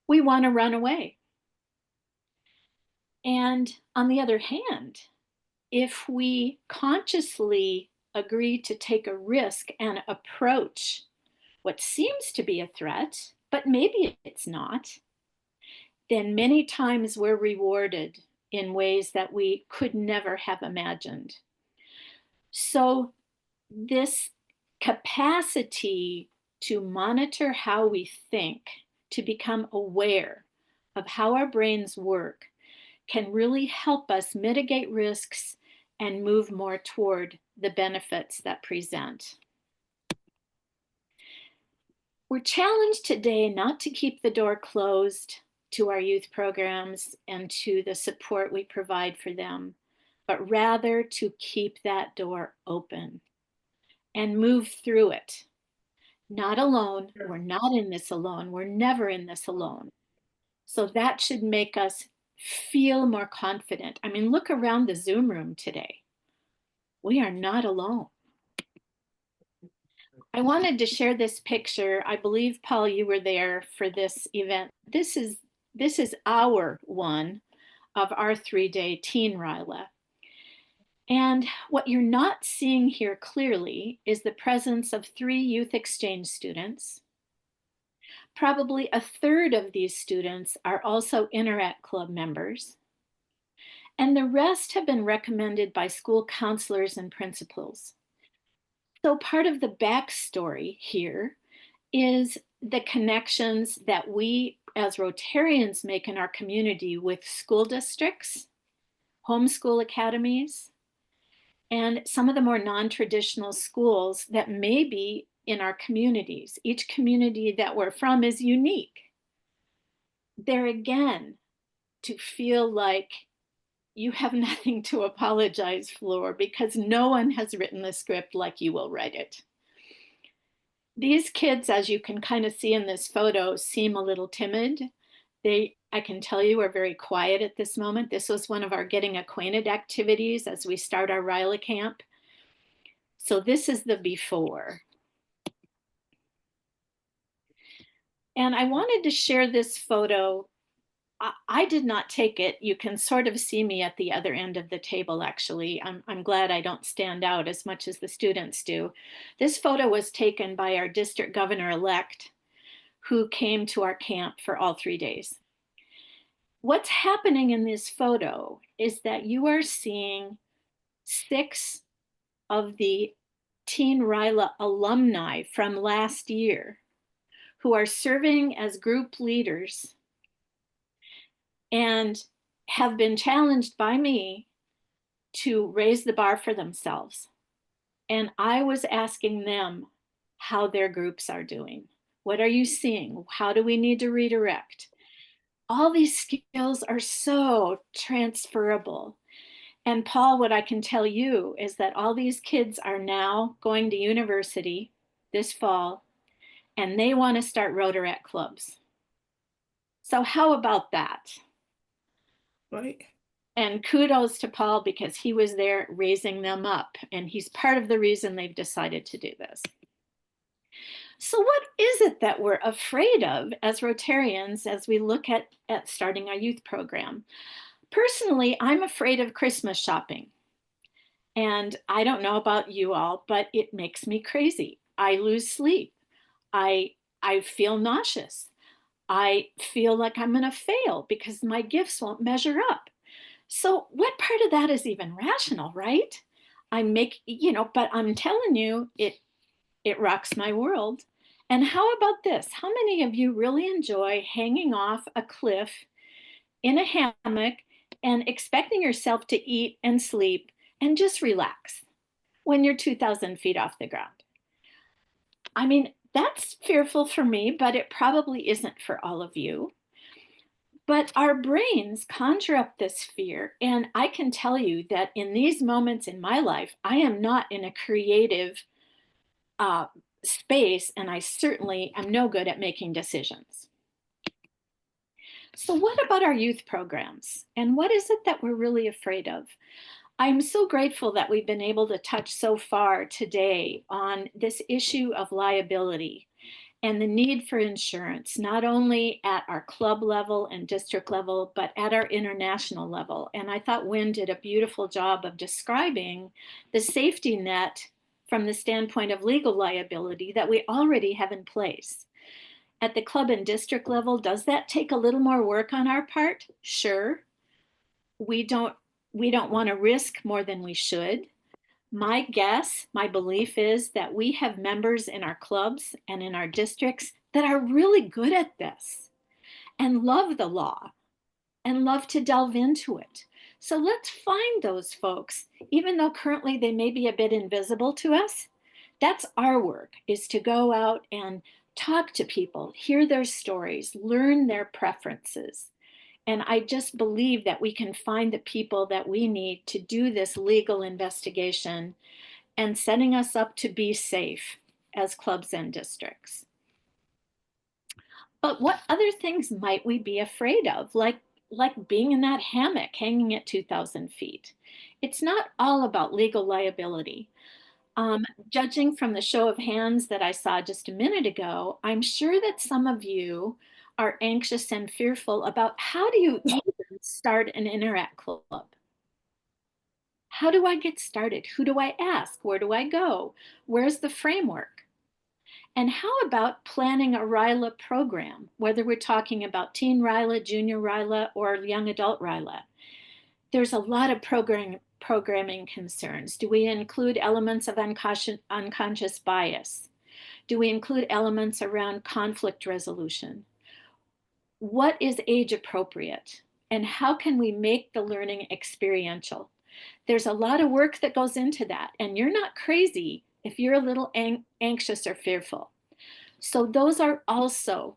We want to run away. And on the other hand, if we consciously agree to take a risk and approach what seems to be a threat, but maybe it's not, then many times we're rewarded in ways that we could never have imagined. So this capacity to monitor how we think, to become aware of how our brains work, can really help us mitigate risks and move more toward the benefits that present. We're challenged today not to keep the door closed to our youth programs and to the support we provide for them, but rather to keep that door open and move through it. Not alone. We're not in this alone. We're never in this alone. So that should make us feel more confident. I mean, look around the Zoom room today. We are not alone. I wanted to share this picture. I believe, Paul, you were there for this event. This is our one of our 3-day teen RYS. And what you're not seeing here clearly is the presence of 3 youth exchange students. Probably a third of these students are also Interact Club members. and the rest have been recommended by school counselors and principals. So part of the backstory here is the connections that we as Rotarians make in our community with school districts, homeschool academies, and some of the more non-traditional schools that may be in our communities. Each community that we're from is unique. There again, to feel like you have nothing to apologize for because no one has written the script like you will write it. These kids, as you can kind of see in this photo, seem a little timid. I can tell you, are very quiet at this moment. This was one of our getting acquainted activities as we start our RYLA camp. So this is the before. And I wanted to share this photo. I did not take it. You can sort of see me at the other end of the table, actually. I'm glad I don't stand out as much as the students do. This photo was taken by our district governor-elect, who came to our camp for all 3 days. What's happening in this photo is that you are seeing 6 of the Teen RYLA alumni from last year who are serving as group leaders and have been challenged by me to raise the bar for themselves. And I was asking them how their groups are doing. What are you seeing? How do we need to redirect? All these skills are so transferable. And Paul, what I can tell you is that all these kids are now going to university this fall, and they want to start Rotaract clubs. So how about that? Right. And kudos to Paul because he was there raising them up, and he's part of the reason they've decided to do this. So what is it that we're afraid of as Rotarians as we look at starting our youth program? Personally, I'm afraid of Christmas shopping. And I don't know about you all, but it makes me crazy. I lose sleep. I feel nauseous. I feel like I'm going to fail because my gifts won't measure up. So what part of that is even rational, right? But I'm telling you, it rocks my world. And how about this? How many of you really enjoy hanging off a cliff in a hammock and expecting yourself to eat and sleep and just relax when you're 2,000 feet off the ground? I mean, that's fearful for me, but it probably isn't for all of you. But our brains conjure up this fear. And I can tell you that in these moments in my life, I am not in a creative space, and I certainly am no good at making decisions. So what about our youth programs? And what is it that we're really afraid of? I'm so grateful that we've been able to touch so far today on this issue of liability and the need for insurance, not only at our club level and district level, but at our international level. And I thought Wynn did a beautiful job of describing the safety net from the standpoint of legal liability that we already have in place. At the club and district level, does that take a little more work on our part? Sure. We don't want to risk more than we should. My guess, my belief is that we have members in our clubs and in our districts that are really good at this and love the law and love to delve into it. So let's find those folks, even though currently they may be a bit invisible to us. That's our work, is to go out and talk to people, hear their stories, learn their preferences. And I just believe that we can find the people that we need to do this legal investigation and setting us up to be safe as clubs and districts. But what other things might we be afraid of, like being in that hammock hanging at 2,000 feet? It's not all about legal liability. Judging from the show of hands that I saw just a minute ago, I'm sure that some of you are anxious and fearful about how do you even start an Interact club? How do I get started? Who do I ask? Where do I go? Where's the framework? And how about planning a RYLA program, whether we're talking about teen RYLA, junior RYLA, or young adult RYLA? there's a lot of programming concerns. Do we include elements of unconscious bias? Do we include elements around conflict resolution? What is age appropriate? And how can we make the learning experiential? There's a lot of work that goes into that, and you're not crazy if you're a little anxious or fearful. So those are also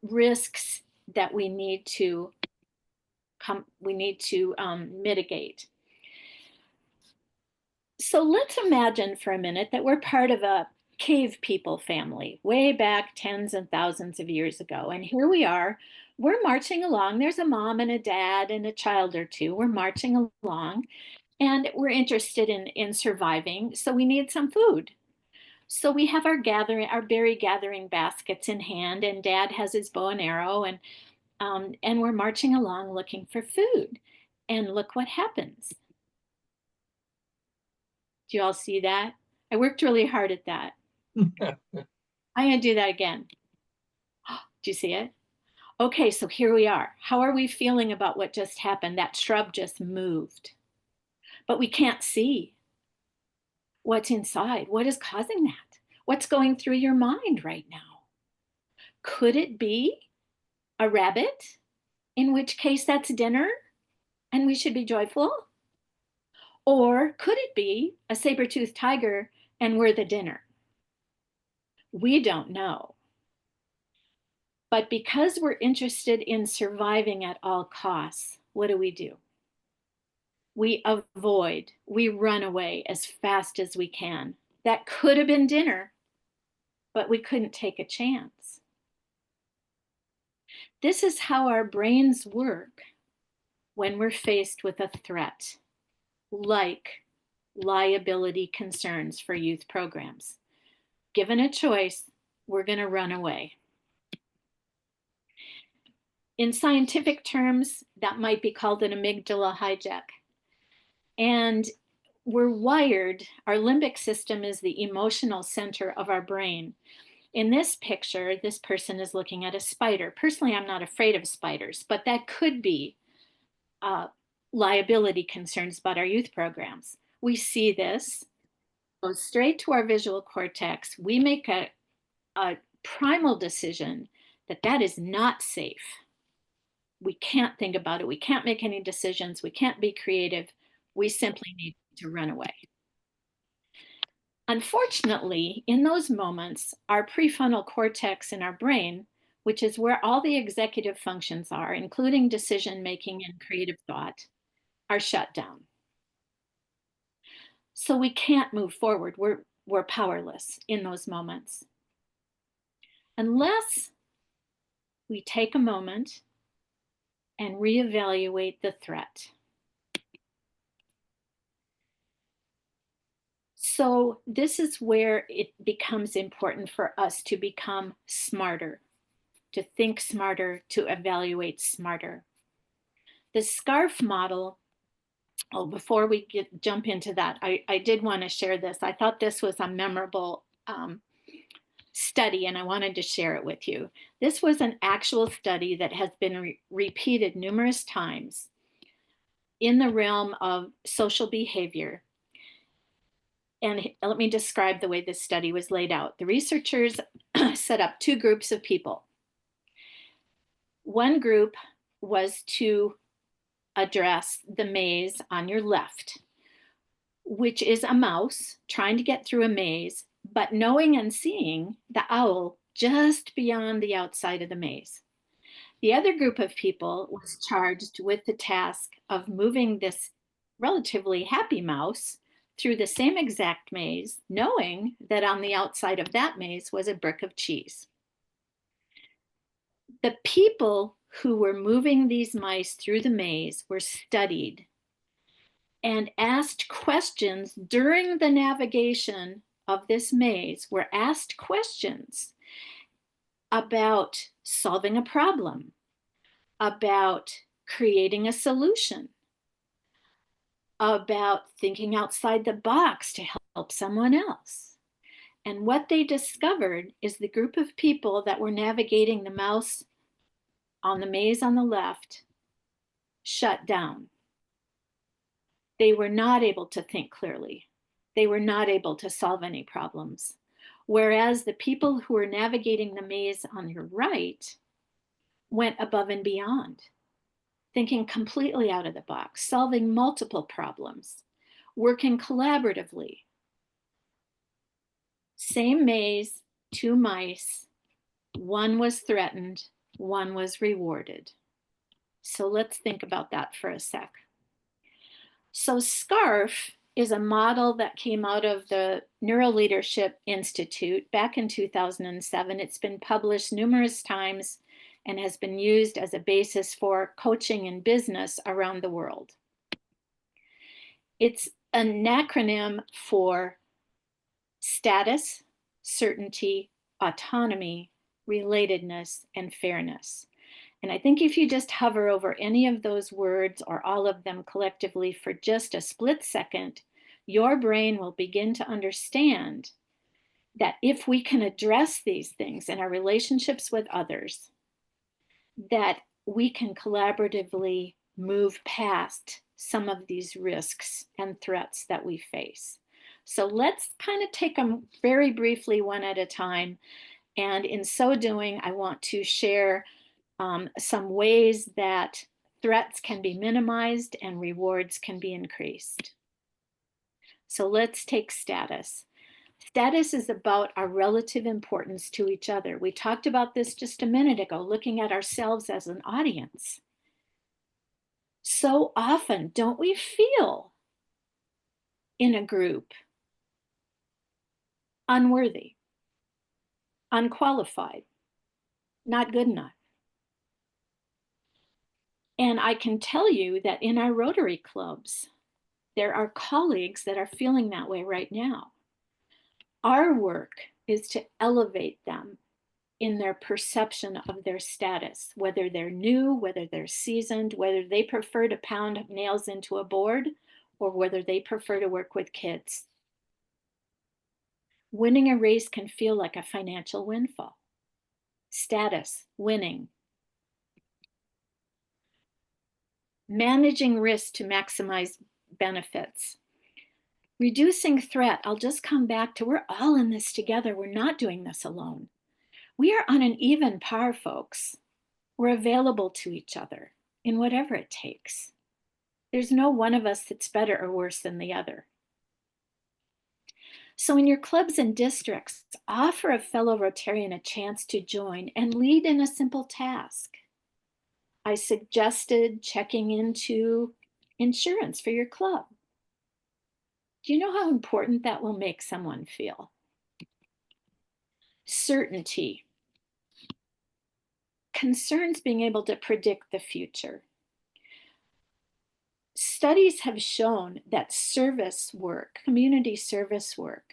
risks that we need to mitigate. So let's imagine for a minute that we're part of a cave people family way back tens and thousands of years ago. And here we are, we're marching along. There's a mom and a dad and a child or two. We're marching along and we're interested in surviving. So we need some food. So we have our berry gathering baskets in hand, and dad has his bow and arrow, and we're marching along looking for food. And look what happens. Do you all see that? I worked really hard at that. I'm going to do that again. Do you see it? Okay, so here we are. How are we feeling about what just happened? That shrub just moved. But we can't see what's inside. What is causing that? What's going through your mind right now? Could it be a rabbit? In which case that's dinner and we should be joyful? Or could it be a saber-toothed tiger and we're the dinner? We don't know. But because we're interested in surviving at all costs, what do? We avoid, we run away as fast as we can. That could have been dinner, but we couldn't take a chance. This is how our brains work when we're faced with a threat, like liability concerns for youth programs. Given a choice, we're going to run away. In scientific terms, that might be called an amygdala hijack. And we're wired, our limbic system is the emotional center of our brain. In this picture, this person is looking at a spider. Personally, I'm not afraid of spiders, but that could be liability concerns about our youth programs. We see this, goes straight to our visual cortex. We make a primal decision that is not safe. We can't think about it. We can't make any decisions. We can't be creative. We simply need to run away. Unfortunately, in those moments, our prefrontal cortex in our brain, which is where all the executive functions are, including decision-making and creative thought, are shut down. So we can't move forward. We're powerless in those moments. Unless we take a moment and reevaluate the threat. So this is where it becomes important for us to become smarter, to think smarter, to evaluate smarter. The SCARF model, before we jump into that, I did want to share this. I thought this was a memorable study, and I wanted to share it with you. This was an actual study that has been repeated numerous times in the realm of social behavior. And let me describe the way this study was laid out. The researchers set up two groups of people. One group was to address the maze on your left, which is a mouse trying to get through a maze, but knowing and seeing the owl just beyond the outside of the maze. The other group of people was charged with the task of moving this relatively happy mouse through the same exact maze, knowing that on the outside of that maze was a brick of cheese. The people who were moving these mice through the maze were studied and asked questions during the navigation of this maze, were asked questions about solving a problem, about creating a solution, about thinking outside the box to help someone else. And what they discovered is the group of people that were navigating the mouse on the maze on the left shut down. They were not able to think clearly. They were not able to solve any problems. Whereas the people who were navigating the maze on your right went above and beyond, thinking completely out of the box, solving multiple problems, working collaboratively. Same maze, 2 mice, one was threatened, one was rewarded. So let's think about that for a sec. So SCARF is a model that came out of the Neuroleadership Institute back in 2007. It's been published numerous times and has been used as a basis for coaching in business around the world. It's an acronym for status, certainty, autonomy, relatedness, and fairness. And I think if you just hover over any of those words or all of them collectively for just a split second, your brain will begin to understand that if we can address these things in our relationships with others, that we can collaboratively move past some of these risks and threats that we face. So let's kind of take them very briefly one at a time. And in so doing, I want to share some ways that threats can be minimized and rewards can be increased. So let's take status. Status is about our relative importance to each other. We talked about this just a minute ago, looking at ourselves as an audience. So often, don't we feel in a group unworthy, unqualified, not good enough? And I can tell you that in our Rotary clubs, there are colleagues that are feeling that way right now. Our work is to elevate them in their perception of their status, whether they're new, whether they're seasoned, whether they prefer to pound nails into a board, or whether they prefer to work with kids. Winning a race can feel like a financial windfall. Status, winning. Managing risk to maximize benefits. Reducing threat, I'll just come back to we're all in this together. We're not doing this alone. We are on an even par, folks. We're available to each other in whatever it takes. There's no one of us that's better or worse than the other. So in your clubs and districts, offer a fellow Rotarian a chance to join and lead in a simple task. I suggested checking into insurance for your club. Do you know how important that will make someone feel? Certainty. Concerns being able to predict the future. Studies have shown that service work, community service work,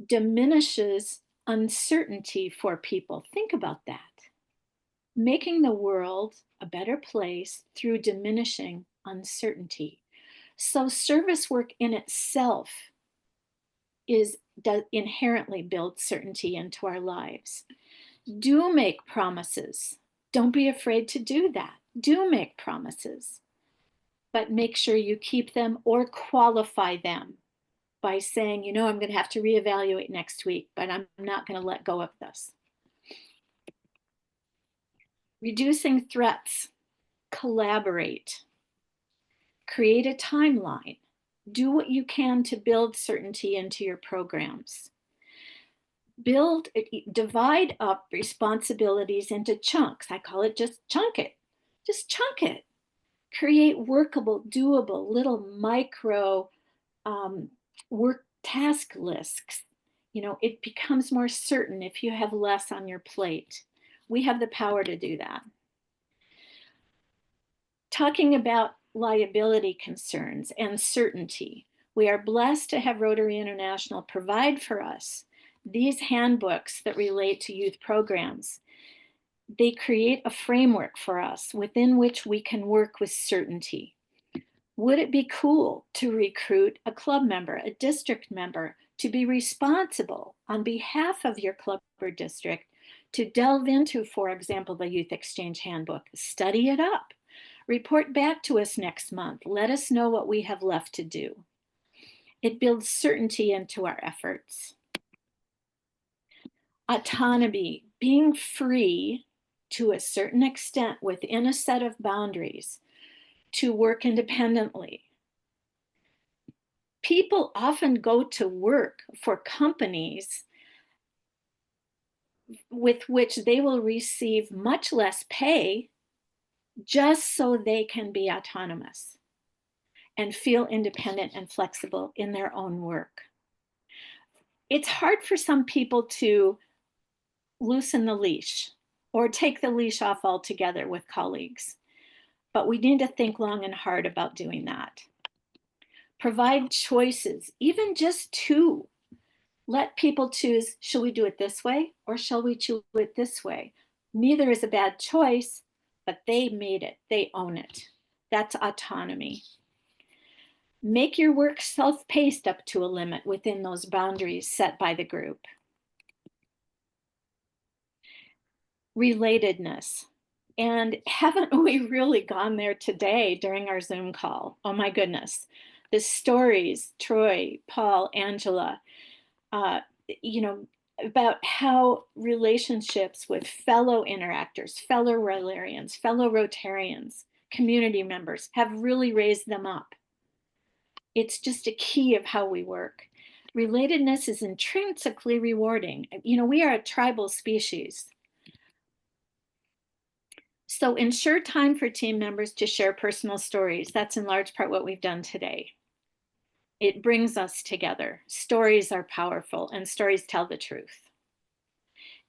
diminishes uncertainty for people. Think about that. Making the world a better place through diminishing uncertainty. So service work in itself does inherently build certainty into our lives. Do make promises. Don't be afraid to do that. Do make promises, but make sure you keep them or qualify them by saying, you know, I'm going to have to reevaluate next week, but I'm not going to let go of this. Reducing threats. Collaborate. Create a timeline. Do what you can to build certainty into your programs. Divide up responsibilities into chunks. I call it just chunk it. Just chunk it. Create workable, doable, little micro work task lists. You know, it becomes more certain if you have less on your plate. We have the power to do that. Talking about liability concerns and certainty, we are blessed to have Rotary International provide for us these handbooks that relate to youth programs. They create a framework for us within which we can work with certainty. Would it be cool to recruit a club member, a district member, to be responsible on behalf of your club or district to delve into, for example, the Youth Exchange Handbook, study it up, Report back to us next month. Let us know what we have left to do. It builds certainty into our efforts. Autonomy, being free to a certain extent within a set of boundaries to work independently. People often go to work for companies with which they will receive much less pay just so they can be autonomous and feel independent and flexible in their own work. It's hard for some people to loosen the leash or take the leash off altogether with colleagues, but we need to think long and hard about doing that. Provide choices, even just two. Let people choose, shall we do it this way or shall we do it this way? Neither is a bad choice, but they made it, they own it. That's autonomy. Make your work self-paced up to a limit within those boundaries set by the group. Relatedness. And haven't we really gone there today during our Zoom call? Oh my goodness. The stories, Troy, Paul, Angela, about how relationships with fellow interactors, fellow Rotarians, fellow Rotarians, community members have really raised them up. It's just a key of how we work. Relatedness is intrinsically rewarding. We are a tribal species. So ensure time for team members to share personal stories. That's in large part what we've done today. It brings us together. Stories are powerful and stories tell the truth.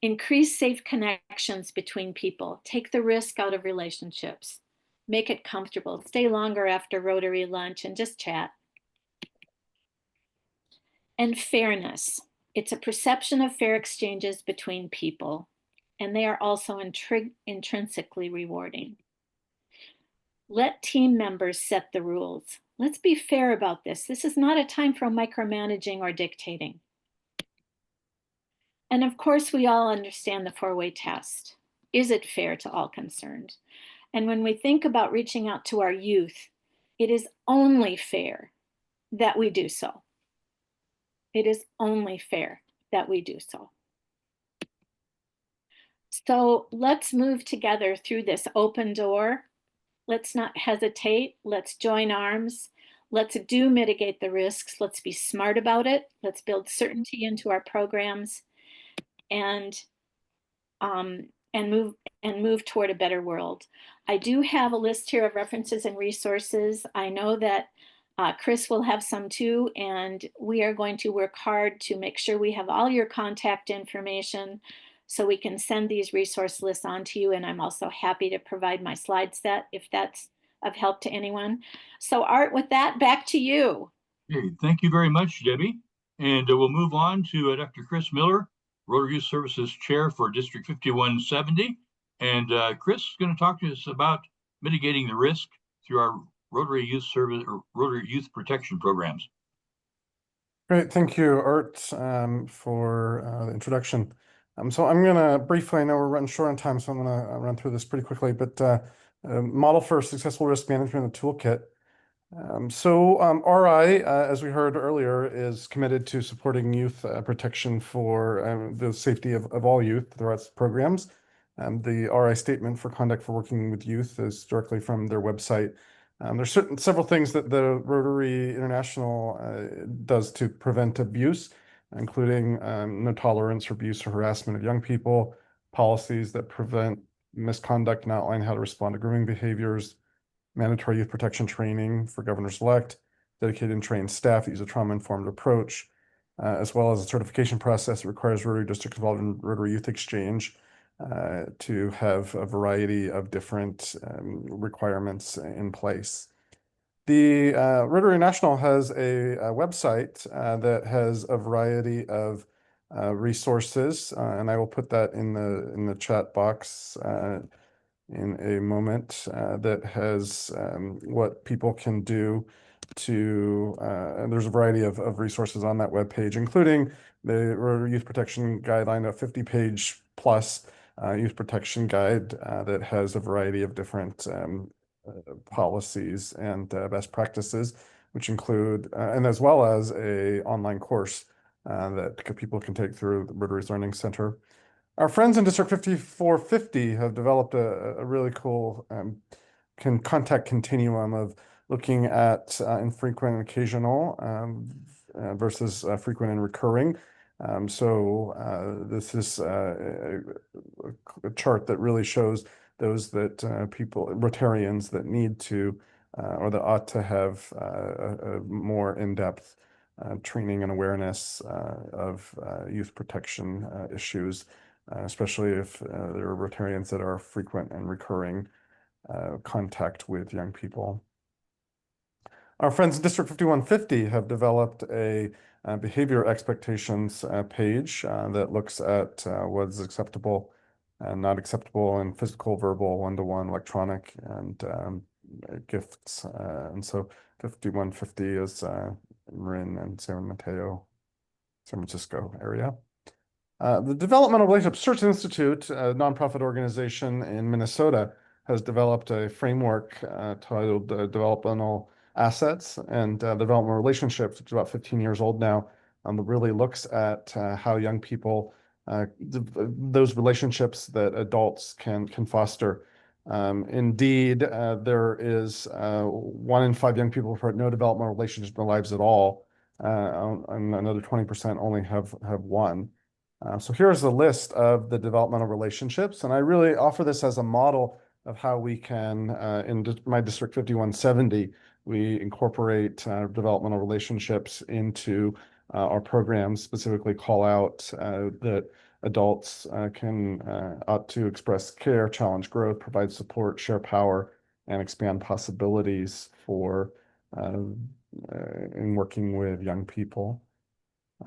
Increase safe connections between people. Take the risk out of relationships. Make it comfortable. Stay longer after Rotary lunch and just chat. And fairness. It's a perception of fair exchanges between people, and they are also intrinsically rewarding. Let team members set the rules. Let's be fair about this. This is not a time for micromanaging or dictating. And of course, we all understand the four-way test. Is it fair to all concerned? And when we think about reaching out to our youth, it is only fair that we do so. It is only fair that we do so. So let's move together through this open door. Let's not hesitate. Let's join arms. Let's mitigate the risks. Let's be smart about it. Let's build certainty into our programs and move toward a better world. I do have a list here of references and resources. I know that Chris will have some too, and we are going to work hard to make sure we have all your contact information so we can send these resource lists on to you. And I'm also happy to provide my slide set if that's of help to anyone. So Art, with that, back to you. Okay, thank you very much, Debbie. And we'll move on to Dr. Chris Miller, Rotary Youth Services Chair for District 5170. And Chris is going to talk to us about mitigating the risk through our Rotary Youth Service or Rotary Youth Protection programs. Great, thank you, Art, for the introduction. So I'm going to briefly, I know we're running short on time, so I'm going to run through this pretty quickly, but model for successful risk management, the toolkit. RI, as we heard earlier, is committed to supporting youth protection for the safety of all youth through its programs. The RI statement for conduct for working with youth is directly from their website. There's several things that the Rotary International does to prevent abuse, including no tolerance for abuse or harassment of young people, policies that prevent misconduct and outline how to respond to grooming behaviors, mandatory youth protection training for governors-elect, dedicated and trained staff that use a trauma-informed approach, as well as a certification process that requires Rotary districts involved in Rotary Youth Exchange to have a variety of different requirements in place. The Rotary National has a website that has a variety of resources, and I will put that in the chat box in a moment, that has what people can do to, there's a variety of resources on that webpage, including the Rotary Youth Protection Guideline, a 50-page plus youth protection guide that has a variety of different policies and best practices, which include, and as well as a online course that people can take through the Rotary's Learning Center. Our friends in District 5450 have developed a really cool contact continuum of looking at infrequent and occasional versus frequent and recurring. This is a chart that really shows those that Rotarians that need to or that ought to have a more in-depth training and awareness of youth protection issues, especially if there are Rotarians that are frequent and recurring contact with young people. Our friends in District 5150 have developed a behavior expectations page that looks at what is acceptable and not acceptable in physical, verbal, one-to-one, electronic, and gifts. And so 5150 is Marin and San Mateo, San Francisco area. The Developmental Relationship Search Institute, a nonprofit organization in Minnesota, has developed a framework titled Developmental Assets and Developmental Relationships, which is about 15 years old now, that really looks at how young people, those relationships that adults can foster. Indeed, there is 1 in 5 young people who have no developmental relationships in their lives at all, and another 20% only have one. So here's a list of the developmental relationships, and I really offer this as a model of how we can, in my District 5170, we incorporate developmental relationships into our programs, specifically call out that adults ought to express care, challenge growth, provide support, share power, and expand possibilities for in working with young people.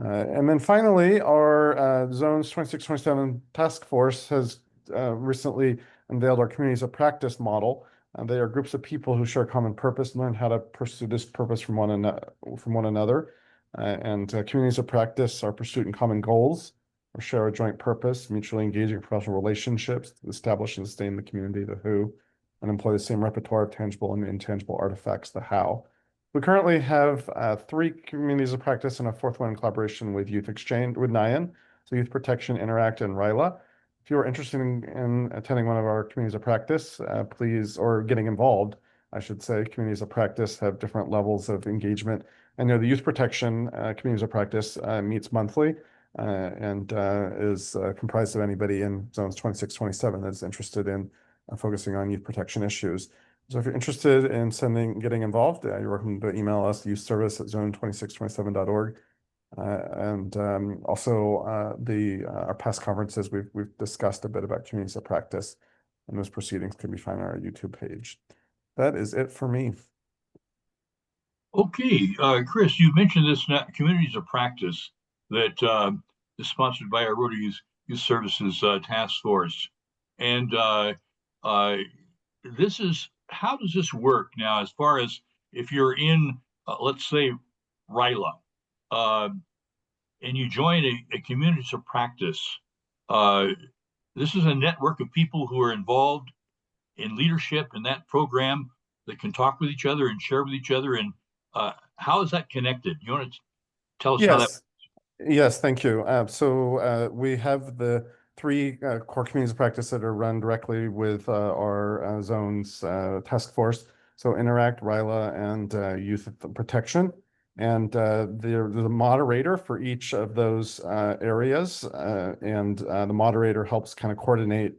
And then finally, our Zones 2627 Task Force has recently unveiled our Communities of Practice model. They are groups of people who share a common purpose and learn how to pursue this purpose from one another. Communities of Practice are pursuit in common goals, or share a joint purpose, mutually engaging professional relationships, establish and sustain the community, the who, and employ the same repertoire of tangible and intangible artifacts, the how. We currently have 3 communities of practice and a 4th one in collaboration with Youth Exchange, with NIAN, so Youth Protection, Interact, and RYLA. If you are interested in attending one of our communities of practice, please, or getting involved, I should say. Communities of practice have different levels of engagement. I know the Youth Protection communities of practice meets monthly and is comprised of anybody in zones 26, 27 that's interested in focusing on youth protection issues. So if you're interested in getting involved, you're welcome to email us, youthservice@zone2627.org. Also our past conferences, we've discussed a bit about communities of practice, and those proceedings can be found on our YouTube page. That is it for me. Okay, Chris, you mentioned this communities of practice that is sponsored by our Rotary Youth Services Task Force, and this is, how does this work now? As far as if you're in, let's say, RYLA, and you join a communities of practice, this is a network of people who are involved in leadership in that program that can talk with each other and share with each other. And how is that connected? You want to tell us how that? Yes, thank you. We have the 3 core communities of practice that are run directly with our zones task force. So Interact, RYLA, and Youth Protection. And there's a moderator for each of those areas. The moderator helps kind of coordinate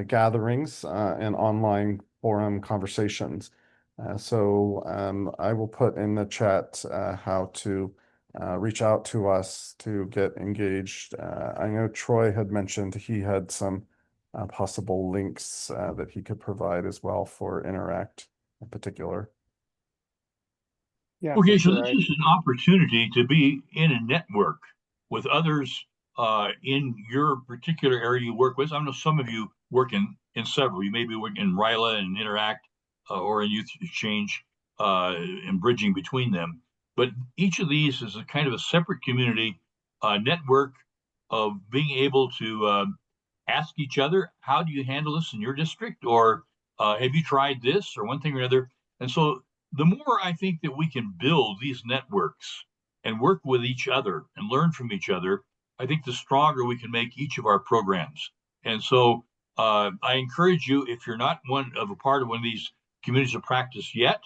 gatherings and online forum conversations. I will put in the chat how to reach out to us to get engaged. I know Troy had mentioned he had some possible links that he could provide as well for Interact in particular. Yeah, Okay, for so sure. this is an opportunity to be in a network with others in your particular area you work with. I know some of you work in several. You may be working in RYLA and Interact or in Youth Exchange and bridging between them. But each of these is a kind of a separate community network of being able to ask each other, how do you handle this in your district? Or have you tried this or one thing or another? And so the more I think that we can build these networks and work with each other and learn from each other, I think the stronger we can make each of our programs. And so I encourage you, if you're not a part of one of these communities of practice yet,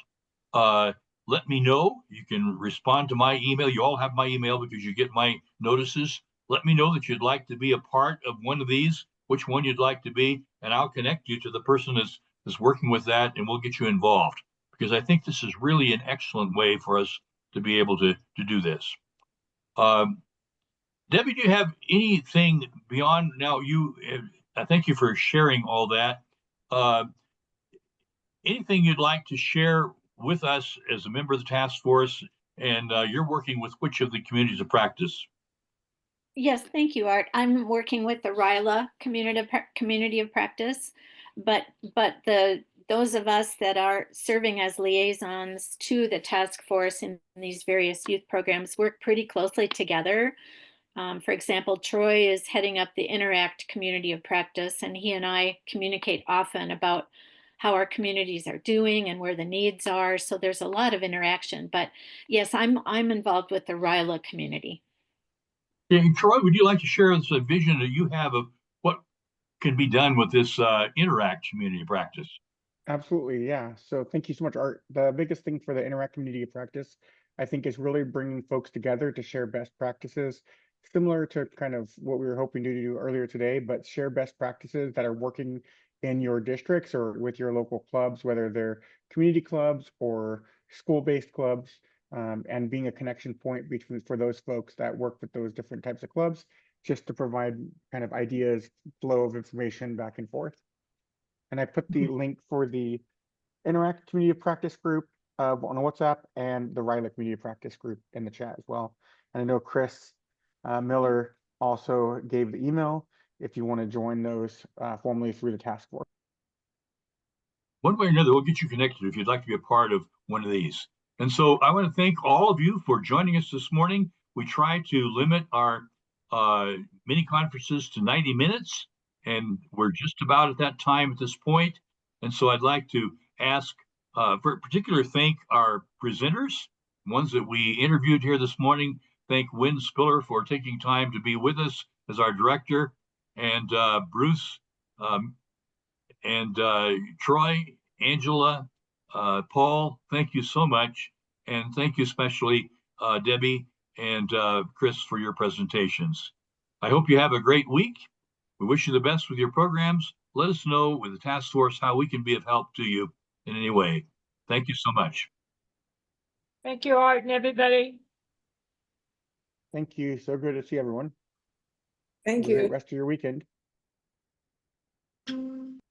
let me know. You can respond to my email. You all have my email because you get my notices. Let me know that you'd like to be a part of one of these, which one you'd like to be, and I'll connect you to the person that's working with that, and we'll get you involved, because I think this is really an excellent way for us to be able to do this. Debbie, do you have anything beyond now? I thank you for sharing all that. Anything you'd like to share with us as a member of the task force, and you're working with which of the communities of practice? Yes, thank you, Art. I'm working with the RYLA community of practice, but those of us that are serving as liaisons to the task force in these various youth programs work pretty closely together. For example, Troy is heading up the Interact community of practice, and he and I communicate often about how our communities are doing and where the needs are. So there's a lot of interaction. But yes, I'm involved with the RYLA community. Hey, Troy, would you like to share us a vision that you have of what can be done with this Interact community of practice? Absolutely, yeah. So thank you so much, Art. The biggest thing for the Interact community of practice, I think, is really bringing folks together to share best practices, similar to kind of what we were hoping to do earlier today, but share best practices that are working in your districts or with your local clubs, whether they're community clubs or school-based clubs, and being a connection point for those folks that work with those different types of clubs, just to provide kind of ideas, flow of information back and forth. And I put the link for the Interact Community of Practice group on WhatsApp and the RYLA Community of Practice group in the chat as well. And I know Chris Miller also gave the email if you want to join those formally through the task force. One way or another, we'll get you connected if you'd like to be a part of one of these. And so I want to thank all of you for joining us this morning. We try to limit our mini conferences to 90 minutes, and we're just about at that time at this point. And so I'd like to ask, for particular, thank our presenters, ones that we interviewed here this morning. Thank Wynn Spiller for taking time to be with us as our director, and Bruce, and Troy, Angela, Paul, thank you so much. And thank you especially, Debbie and Chris, for your presentations. I hope you have a great week. We wish you the best with your programs. Let us know with the task force how we can be of help to you in any way. Thank you so much. Thank you, Art, and everybody. Thank you. So good to see everyone. Thank Have a great rest of your weekend.